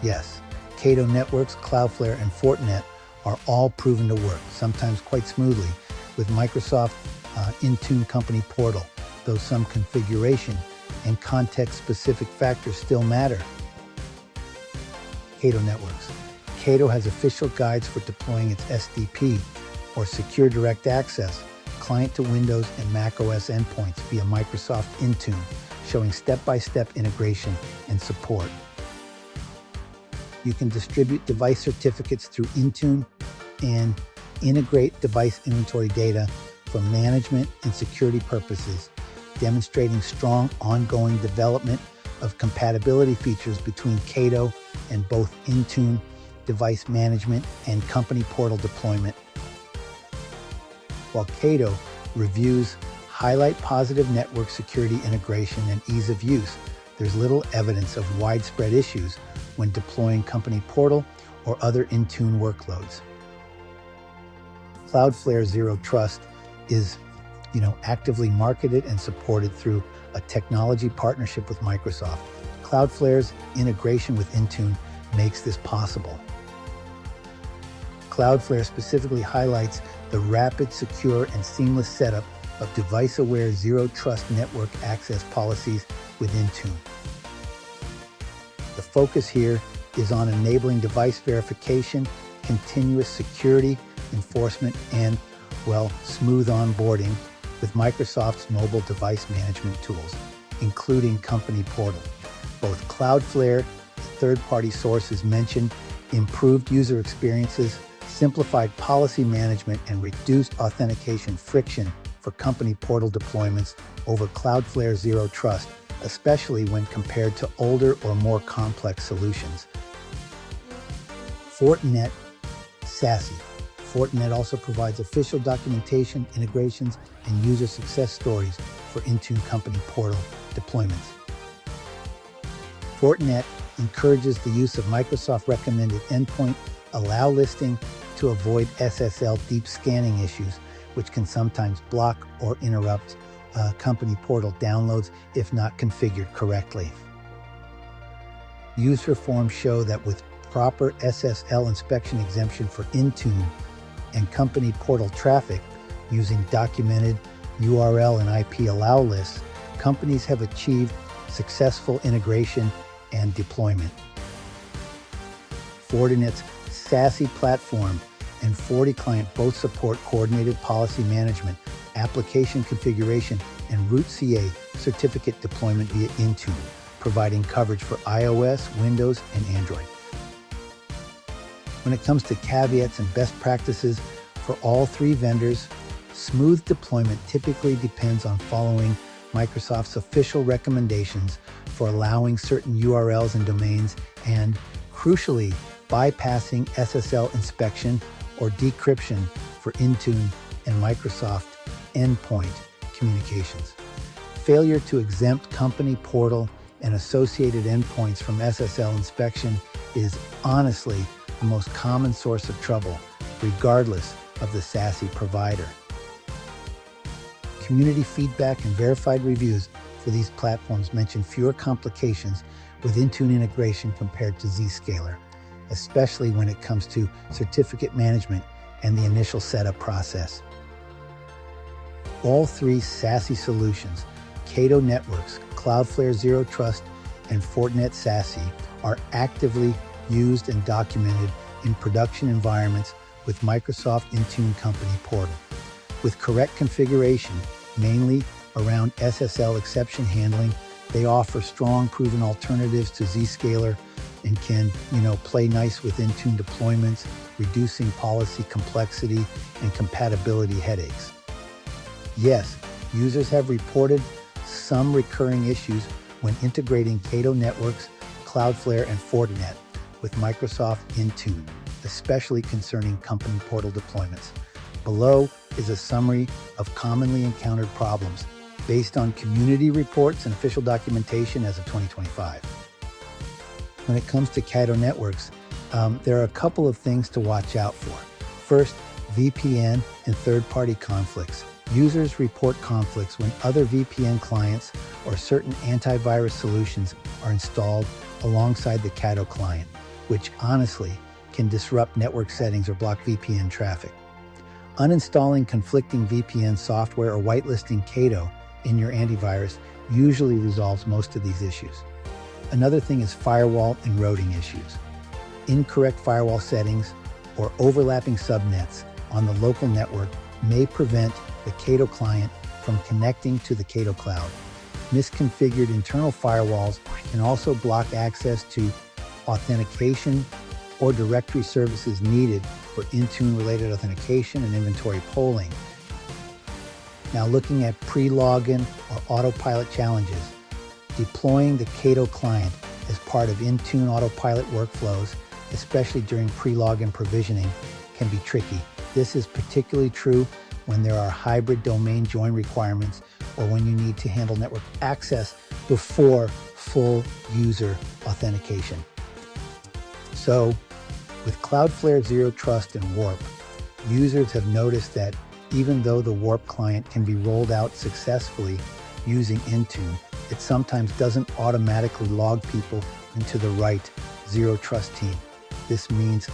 [SPEAKER 1] Yes, Cato Networks, Cloudflare, and Fortinet are all proven to work, sometimes quite smoothly, with Microsoft Intune company portal, though some configuration and context-specific factors still matter. Cato Networks. Cato has official guides for deploying its SDP, or Secure Direct Access, client to Windows and Mac OS endpoints via Microsoft Intune, showing step-by-step integration and support. You can distribute device certificates through Intune and integrate device inventory data for management and security purposes, demonstrating strong ongoing development of compatibility features between Cato and both Intune device management and company portal deployment. While Cato reviews highlight positive network security integration and ease of use, there's little evidence of widespread issues when deploying company portal or other Intune workloads. Cloudflare Zero Trust is, actively marketed and supported through a technology partnership with Microsoft. Cloudflare's integration with Intune makes this possible. Cloudflare specifically highlights the rapid, secure, and seamless setup of device-aware Zero Trust network access policies with Intune. The focus here is on enabling device verification, continuous security enforcement, and, smooth onboarding with Microsoft's mobile device management tools, including Company Portal. Both Cloudflare and third-party sources mention improved user experiences, simplified policy management, and reduced authentication friction for company portal deployments over Cloudflare Zero Trust, especially when compared to older or more complex solutions. Fortinet SASE. Fortinet also provides official documentation, integrations, and user success stories for Intune company portal deployments. Fortinet encourages the use of Microsoft-recommended endpoint allow listing to avoid SSL deep scanning issues, which can sometimes block or interrupt company portal downloads if not configured correctly. User forms show that with proper SSL inspection exemption for Intune and company portal traffic using documented URL and IP allow lists, companies have achieved successful integration and deployment. Fortinet's SASE platform and FortiClient both support coordinated policy management, application configuration, and root CA certificate deployment via Intune, providing coverage for iOS, Windows, and Android. When it comes to caveats and best practices for all three vendors, smooth deployment typically depends on following Microsoft's official recommendations for allowing certain URLs and domains and, crucially, bypassing SSL inspection or decryption for Intune and Microsoft endpoint communications. Failure to exempt company portal and associated endpoints from SSL inspection is honestly the most common source of trouble, regardless of the SASE provider. Community feedback and verified reviews for these platforms mention fewer complications with Intune integration compared to Zscaler, especially when it comes to certificate management and the initial setup process. All three SASE solutions, Cato Networks, Cloudflare Zero Trust, and Fortinet SASE, are actively used and documented in production environments with Microsoft Intune Company Portal. With correct configuration, mainly around SSL exception handling, they offer strong proven alternatives to Zscaler and can, play nice with Intune deployments, reducing policy complexity and compatibility headaches. Yes, users have reported some recurring issues when integrating Cato Networks, Cloudflare, and Fortinet with Microsoft Intune, especially concerning company portal deployments. Below is a summary of commonly encountered problems based on community reports and official documentation as of 2025. When it comes to Cato Networks, there are a couple of things to watch out for. First, VPN and third-party conflicts. Users report conflicts when other VPN clients or certain antivirus solutions are installed alongside the Cato client, which honestly can disrupt network settings or block VPN traffic. Uninstalling conflicting VPN software or whitelisting Cato in your antivirus usually resolves most of these issues. Another thing is firewall and routing issues. Incorrect firewall settings or overlapping subnets on the local network may prevent the Cato client from connecting to the Cato cloud. Misconfigured internal firewalls can also block access to authentication or directory services needed for Intune-related authentication and inventory polling. Now, looking at pre-login or autopilot challenges, deploying the Cato client as part of Intune autopilot workflows, especially during pre-login provisioning, can be tricky. This is particularly true when there are hybrid domain join requirements or when you need to handle network access before full user authentication. So, with Cloudflare Zero Trust and Warp, users have noticed that even though the Warp client can be rolled out successfully using Intune, it sometimes doesn't automatically log people into the right Zero Trust team. This means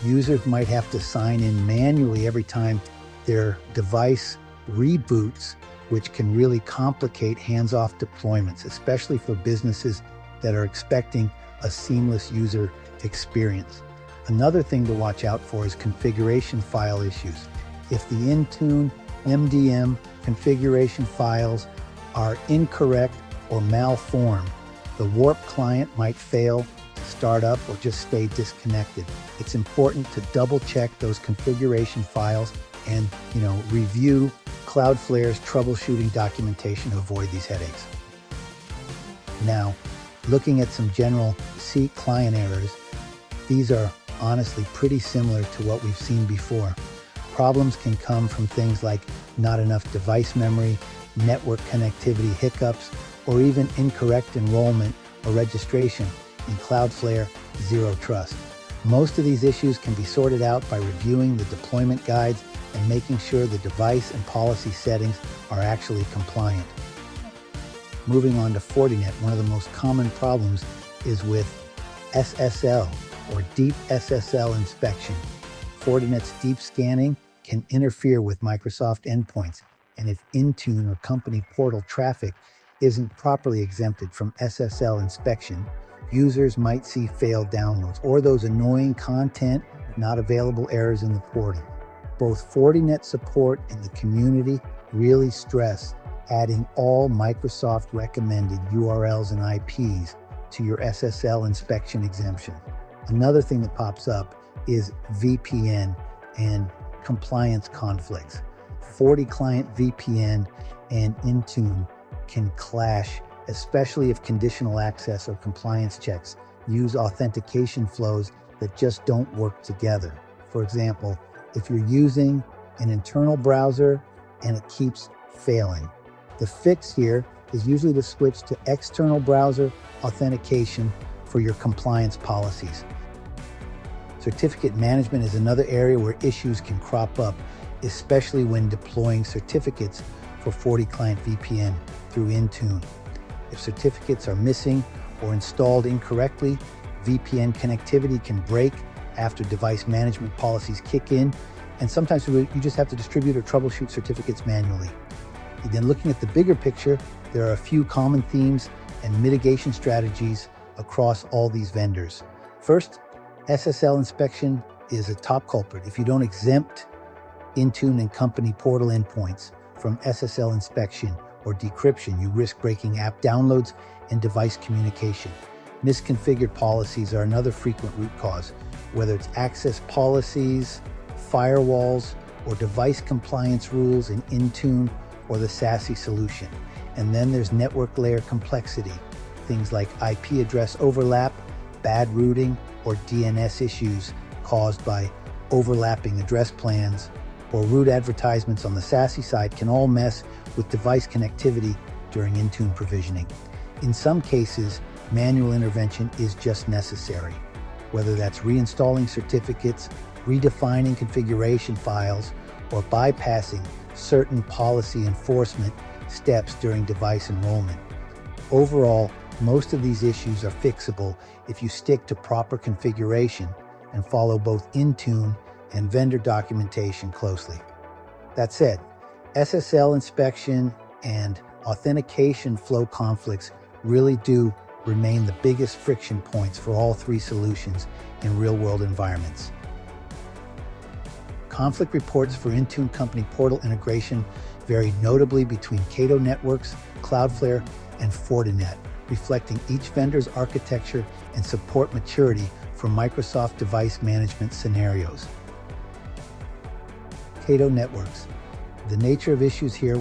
[SPEAKER 1] users might have to sign in manually every time their device reboots, which can really complicate hands-off deployments, especially for businesses that are expecting a seamless user experience. Another thing to watch out for is configuration file issues. If the Intune MDM configuration files are incorrect or malformed, the Warp client might fail to start up or just stay disconnected. It's important to double check those configuration files and review Cloudflare's troubleshooting documentation to avoid these headaches. Now, looking at some general C client errors, these are honestly pretty similar to what we've seen before. Problems can come from things like not enough device memory, network connectivity hiccups, or even incorrect enrollment or registration in Cloudflare Zero Trust. Most of these issues can be sorted out by reviewing the deployment guides and making sure the device and policy settings are actually compliant. Moving on to Fortinet, one of the most common problems is with SSL or deep SSL inspection. Fortinet's deep scanning can interfere with Microsoft endpoints, and if Intune or company portal traffic isn't properly exempted from SSL inspection, users might see failed downloads or those annoying content not available errors in the portal. Both Fortinet support and the community really stress adding all Microsoft recommended URLs and IPs to your SSL inspection exemption. Another thing that pops up is VPN and compliance conflicts. FortiClient VPN and Intune can clash, especially if conditional access or compliance checks use authentication flows that just don't work together. For example, if you're using an internal browser and it keeps failing. The fix here is usually to switch to external browser authentication for your compliance policies. Certificate management is another area where issues can crop up, especially when deploying certificates for FortiClient VPN through Intune. If certificates are missing or installed incorrectly, VPN connectivity can break after device management policies kick in, and sometimes you just have to distribute or troubleshoot certificates manually. And then looking at the bigger picture, there are a few common themes and mitigation strategies across all these vendors. First, SSL inspection is a top culprit. If you don't exempt Intune and company portal endpoints from SSL inspection or decryption, you risk breaking app downloads and device communication. Misconfigured policies are another frequent root cause, whether it's access policies, firewalls, or device compliance rules in Intune or the SASE solution. And then there's network layer complexity, things like IP address overlap, bad routing, or DNS issues caused by overlapping address plans, or root advertisements on the SASE side can all mess with device connectivity during Intune provisioning. In some cases, manual intervention is just necessary, whether that's reinstalling certificates, redefining configuration files, or bypassing certain policy enforcement steps during device enrollment. Overall, most of these issues are fixable if you stick to proper configuration and follow both Intune and vendor documentation closely. That said, SSL inspection and authentication flow conflicts really do remain the biggest friction points for all three solutions in real-world environments. Conflict reports for Intune company portal integration vary notably between Cato Networks, Cloudflare, and Fortinet, reflecting each vendor's architecture and support maturity for Microsoft device management scenarios. Cato Networks. The nature of issues here,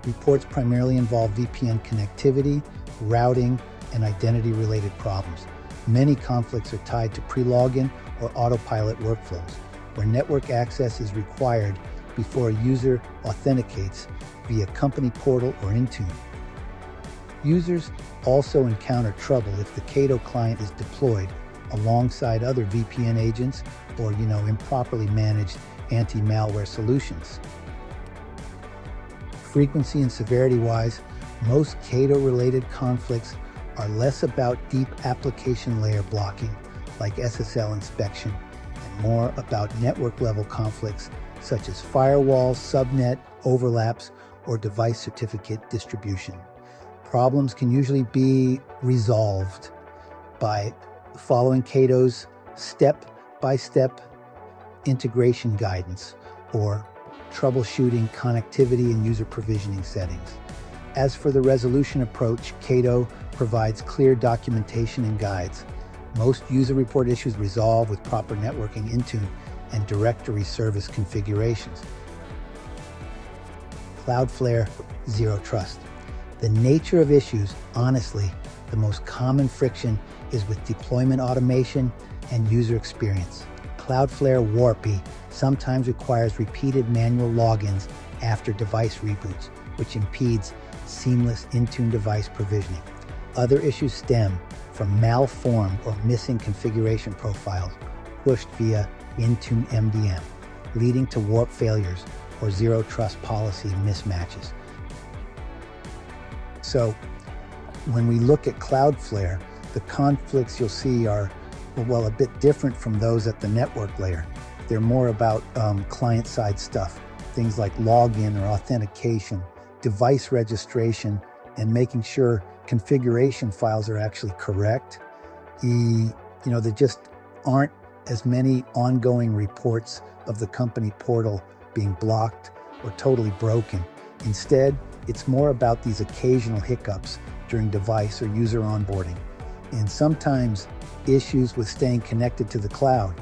[SPEAKER 1] reports primarily involve VPN connectivity, routing, and identity-related problems. Many conflicts are tied to pre-login or autopilot workflows, where network access is required before a user authenticates via company portal or Intune. Users also encounter trouble if the Cato client is deployed alongside other VPN agents or, improperly managed anti-malware solutions. Frequency and severity-wise, most Cato-related conflicts are less about deep application layer blocking, like SSL inspection, and more about network-level conflicts such as firewalls, subnet, overlaps, or device certificate distribution. Problems can usually be resolved by following Cato's step-by-step integration guidance or troubleshooting connectivity and user provisioning settings. As for the resolution approach, Cato provides clear documentation and guides. Most user report issues resolve with proper networking Intune and directory service configurations. Cloudflare Zero Trust. The nature of issues, honestly, the most common friction is with deployment automation and user experience. Cloudflare WARPy sometimes requires repeated manual logins after device reboots, which impedes seamless Intune device provisioning. Other issues stem from malformed or missing configuration profiles pushed via Intune MDM, leading to warp failures or zero trust policy mismatches. So when we look at Cloudflare, the conflicts you'll see are well, a bit different from those at the network layer. They're more about client-side stuff, things like login or authentication, device registration, and making sure configuration files are actually correct. There just aren't as many ongoing reports of the company portal being blocked or totally broken. Instead, it's more about these occasional hiccups during device or user onboarding, and sometimes issues with staying connected to the cloud.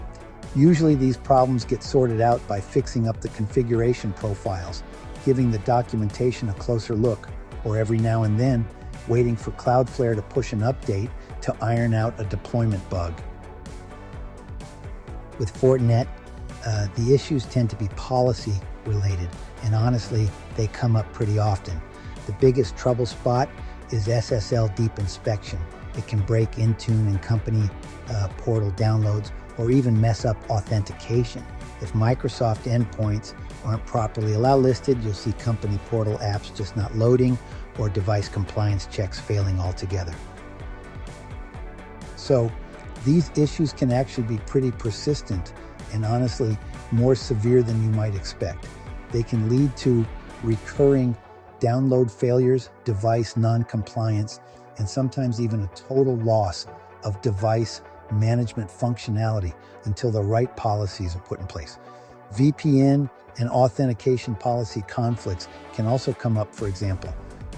[SPEAKER 1] Usually these problems get sorted out by fixing up the configuration profiles, giving the documentation a closer look, or every now and then waiting for Cloudflare to push an update to iron out a deployment bug. With Fortinet, the issues tend to be policy related, and honestly, they come up pretty often. The biggest trouble spot is SSL deep inspection. It can break Intune and company portal downloads, or even mess up authentication. If Microsoft endpoints aren't properly allow listed, you'll see company portal apps just not loading, or device compliance checks failing altogether. So these issues can actually be pretty persistent and honestly more severe than you might expect. They can lead to recurring download failures, device non-compliance, and sometimes even a total loss of device management functionality until the right policies are put in place. VPN and authentication policy conflicts can also come up, for example,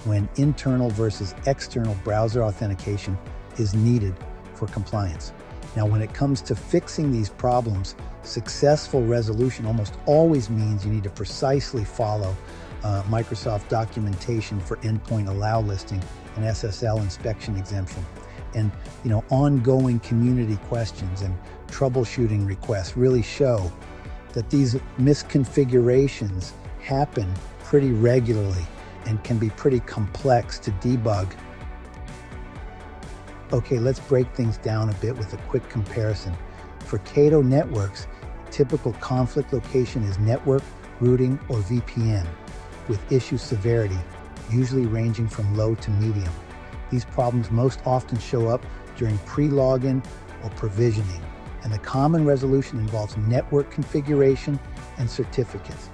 [SPEAKER 1] when internal versus external browser authentication is needed for compliance. Now, when it comes to fixing these problems, successful resolution almost always means you need to precisely follow Microsoft documentation for endpoint allow listing and SSL inspection exemption. And ongoing community questions and troubleshooting requests really show that these misconfigurations happen pretty regularly and can be pretty complex to debug. Okay, let's break things down a bit with a quick comparison. For Cato Networks, typical conflict location is network, routing, or VPN, with issue severity usually ranging from low to medium. These problems most often show up during pre-login or provisioning, and the common resolution involves network configuration and certificates.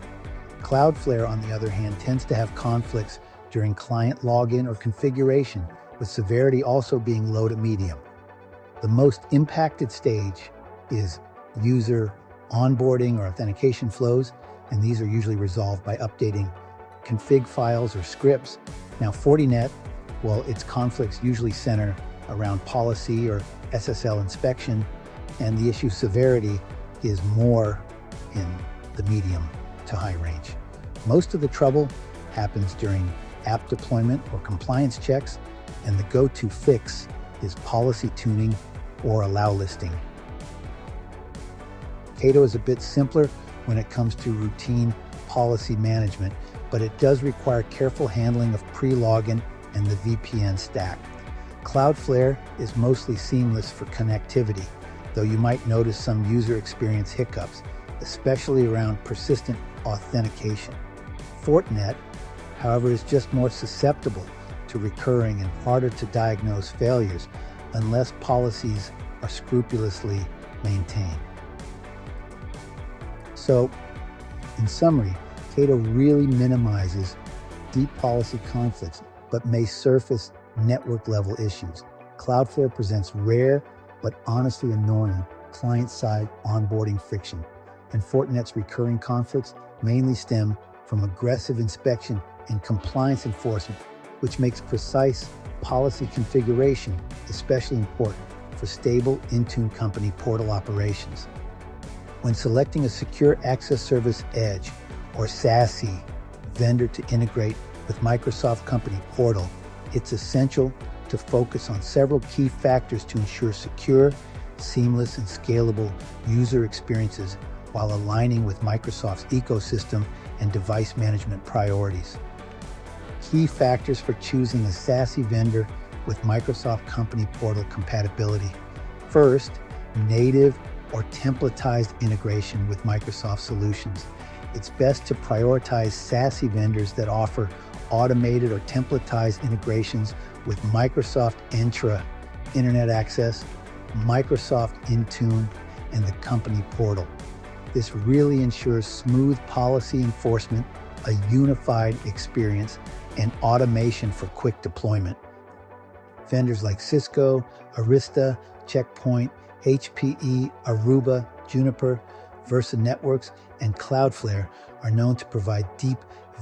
[SPEAKER 1] Cloudflare, on the other hand, tends to have conflicts during client login or configuration, with severity also being low to medium. The most impacted stage is user onboarding or authentication flows, and these are usually resolved by updating config files or scripts. Now, Fortinet, well, its conflicts usually center around policy or SSL inspection, and the issue severity is more in the medium to high range. Most of the trouble happens during app deployment or compliance checks, and the go-to fix is policy tuning or allow listing. Cato is a bit simpler when it comes to routine policy management, but it does require careful handling of pre-login and the VPN stack. Cloudflare is mostly seamless for connectivity, though you might notice some user experience hiccups, especially around persistent authentication. Fortinet, however, is just more susceptible to recurring and harder to diagnose failures unless policies are scrupulously maintained. So, in summary, Cato really minimizes deep policy conflicts, but may surface network-level issues. Cloudflare presents rare, but honestly annoying, client-side onboarding friction. And Fortinet's recurring conflicts mainly stem from aggressive inspection and compliance enforcement, which makes precise policy configuration especially important for stable Intune company portal operations. When selecting a Secure Access Service Edge, or SASE, vendor to integrate with Microsoft Company Portal, it's essential to focus on several key factors to ensure secure, seamless, and scalable user experiences while aligning with Microsoft's ecosystem and device management priorities. Key factors for choosing a SASE vendor with Microsoft Company Portal compatibility. First, native or templatized integration with Microsoft solutions. It's best to prioritize SASE vendors that offer automated or templatized integrations with Microsoft Entra Internet Access, Microsoft Intune, and the company portal. This really ensures smooth policy enforcement, a unified experience, and automation for quick deployment. Vendors like Cisco, Arista, Checkpoint, HPE, Aruba, Juniper, Versa Networks, and Cloudflare are known to provide deep,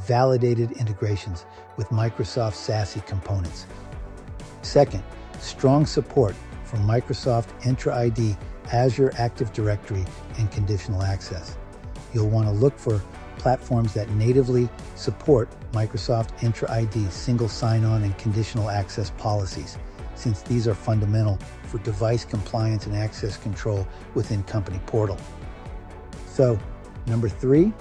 [SPEAKER 1] validated integrations with Microsoft SASE components. Second, strong support for Microsoft Entra ID, Azure Active Directory, and conditional access. You'll want to look for platforms that natively support Microsoft Entra ID, single sign-on, and conditional access policies, since these are fundamental for device compliance and access control within company portal. So, number 3,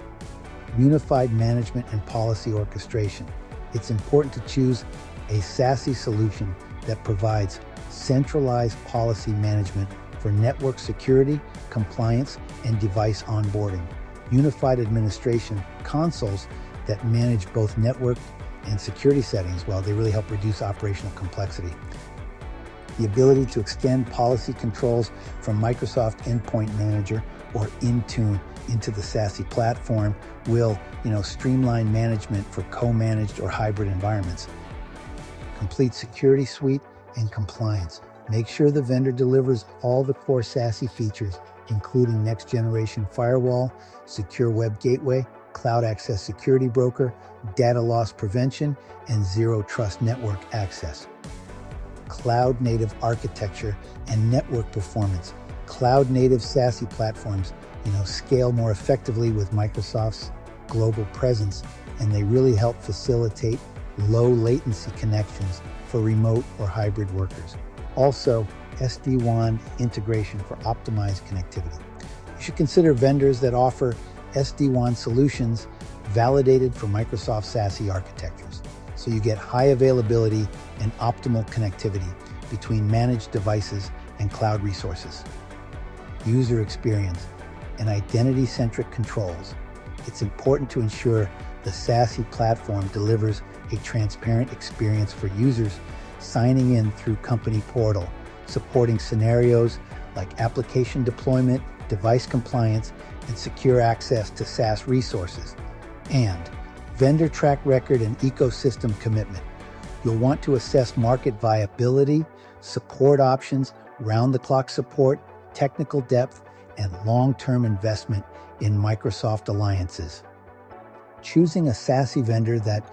[SPEAKER 1] unified management and policy orchestration. It's important to choose a SASE solution that provides centralized policy management for network security, compliance, and device onboarding. Unified administration consoles that manage both network and security settings, while they really help reduce operational complexity. The ability to extend policy controls from Microsoft Endpoint Manager or Intune into the SASE platform will, streamline management for co-managed or hybrid environments. Complete security suite and compliance. Make sure the vendor delivers all the core SASE features, including next-generation firewall, secure web gateway, cloud access security broker, data loss prevention, and zero trust network access. Cloud-native architecture and network performance. Cloud-native SASE platforms, scale more effectively with Microsoft's global presence, and they really help facilitate low latency connections for remote or hybrid workers. Also, SD-WAN integration for optimized connectivity. You should consider vendors that offer SD-WAN solutions validated for Microsoft SASE architectures, so you get high availability and optimal connectivity between managed devices and cloud resources. User experience and identity-centric controls. It's important to ensure the SASE platform delivers a transparent experience for users signing in through company portal, supporting scenarios like application deployment, device compliance, and secure access to SaaS resources. And vendor track record and ecosystem commitment. You'll want to assess market viability, support options, round-the-clock support, technical depth, and long-term investment in Microsoft alliances. Choosing a SASE vendor that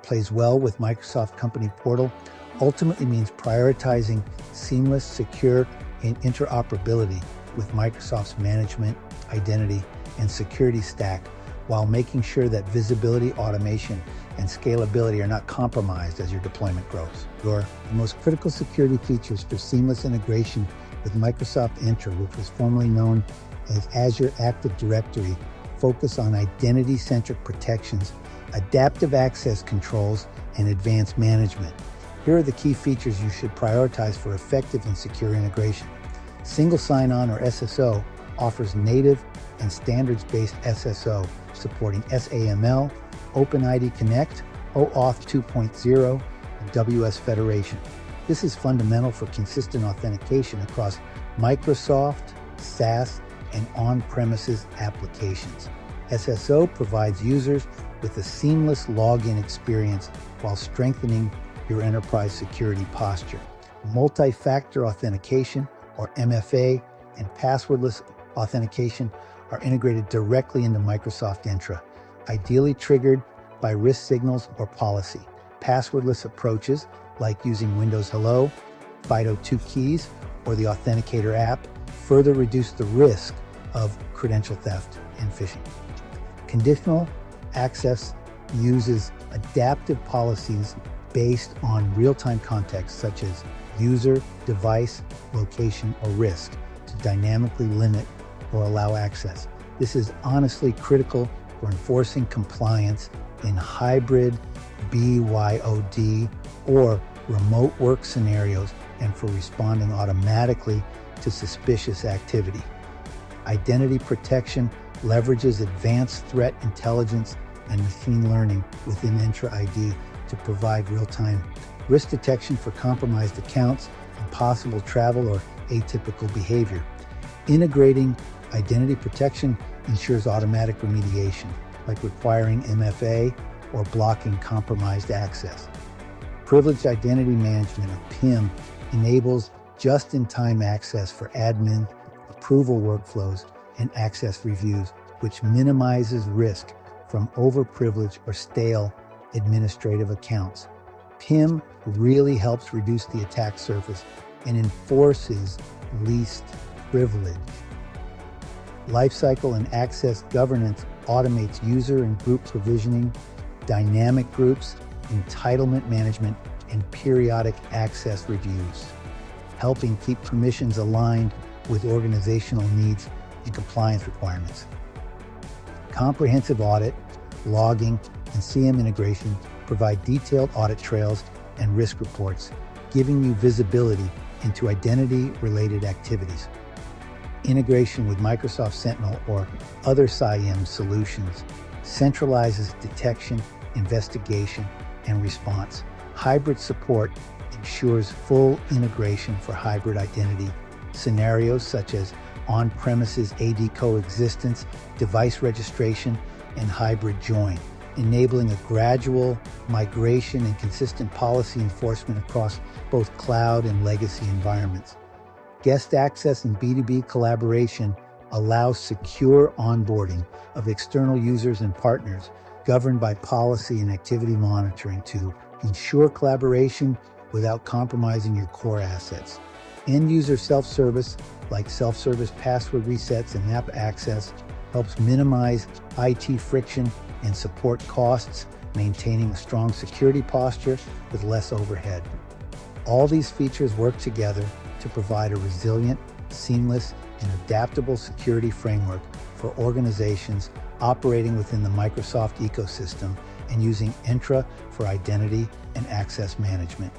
[SPEAKER 1] plays well with Microsoft Company Portal ultimately means prioritizing seamless, secure, and interoperability with Microsoft's management, identity, and security stack, while making sure that visibility, automation, and scalability are not compromised as your deployment grows. The most critical security features for seamless integration with Microsoft Entra, which was formerly known as Azure Active Directory, focus on identity-centric protections, adaptive access controls, and advanced management. Here are the key features you should prioritize for effective and secure integration. Single sign-on or SSO offers native and standards-based SSO supporting SAML, OpenID Connect, OAuth 2.0, and WS Federation. This is fundamental for consistent authentication across Microsoft, SaaS, and on-premises applications. SSO provides users with a seamless login experience while strengthening your enterprise security posture. Multi-factor authentication, or MFA, and passwordless authentication are integrated directly into Microsoft Entra, ideally triggered by risk signals or policy. Passwordless approaches, like using Windows Hello, FIDO2 keys, or the Authenticator app, further reduce the risk of credential theft and phishing. Conditional access uses adaptive policies based on real-time context, such as user, device, location, or risk, to dynamically limit or allow access. This is honestly critical for enforcing compliance in hybrid, BYOD, or remote work scenarios, and for responding automatically to suspicious activity. Identity protection leverages advanced threat intelligence and machine learning within Entra ID to provide real-time risk detection for compromised accounts, impossible travel, or atypical behavior. Integrating identity protection ensures automatic remediation, like requiring MFA or blocking compromised access. Privileged Identity Management, or PIM, enables just-in-time access for admin, approval workflows, and access reviews, which minimizes risk from overprivileged or stale administrative accounts. PIM really helps reduce the attack surface and enforces least privilege. Lifecycle and access governance automates user and group provisioning, dynamic groups, entitlement management, and periodic access reviews, helping keep permissions aligned with organizational needs and compliance requirements. Comprehensive audit, logging, and CM integration provide detailed audit trails and risk reports, giving you visibility into identity-related activities. Integration with Microsoft Sentinel or other CIEM solutions centralizes detection, investigation, and response. Hybrid support ensures full integration for hybrid identity scenarios such as on-premises AD coexistence, device registration, and hybrid join, enabling a gradual migration and consistent policy enforcement across both cloud and legacy environments. Guest access and B2B collaboration allows secure onboarding of external users and partners governed by policy and activity monitoring to ensure collaboration without compromising your core assets. End-user self-service, like self-service password resets and app access, helps minimize IT friction and support costs, maintaining a strong security posture with less overhead. All these features work together to provide a resilient, seamless, and adaptable security framework for organizations operating within the Microsoft ecosystem and using Entra for identity and access management.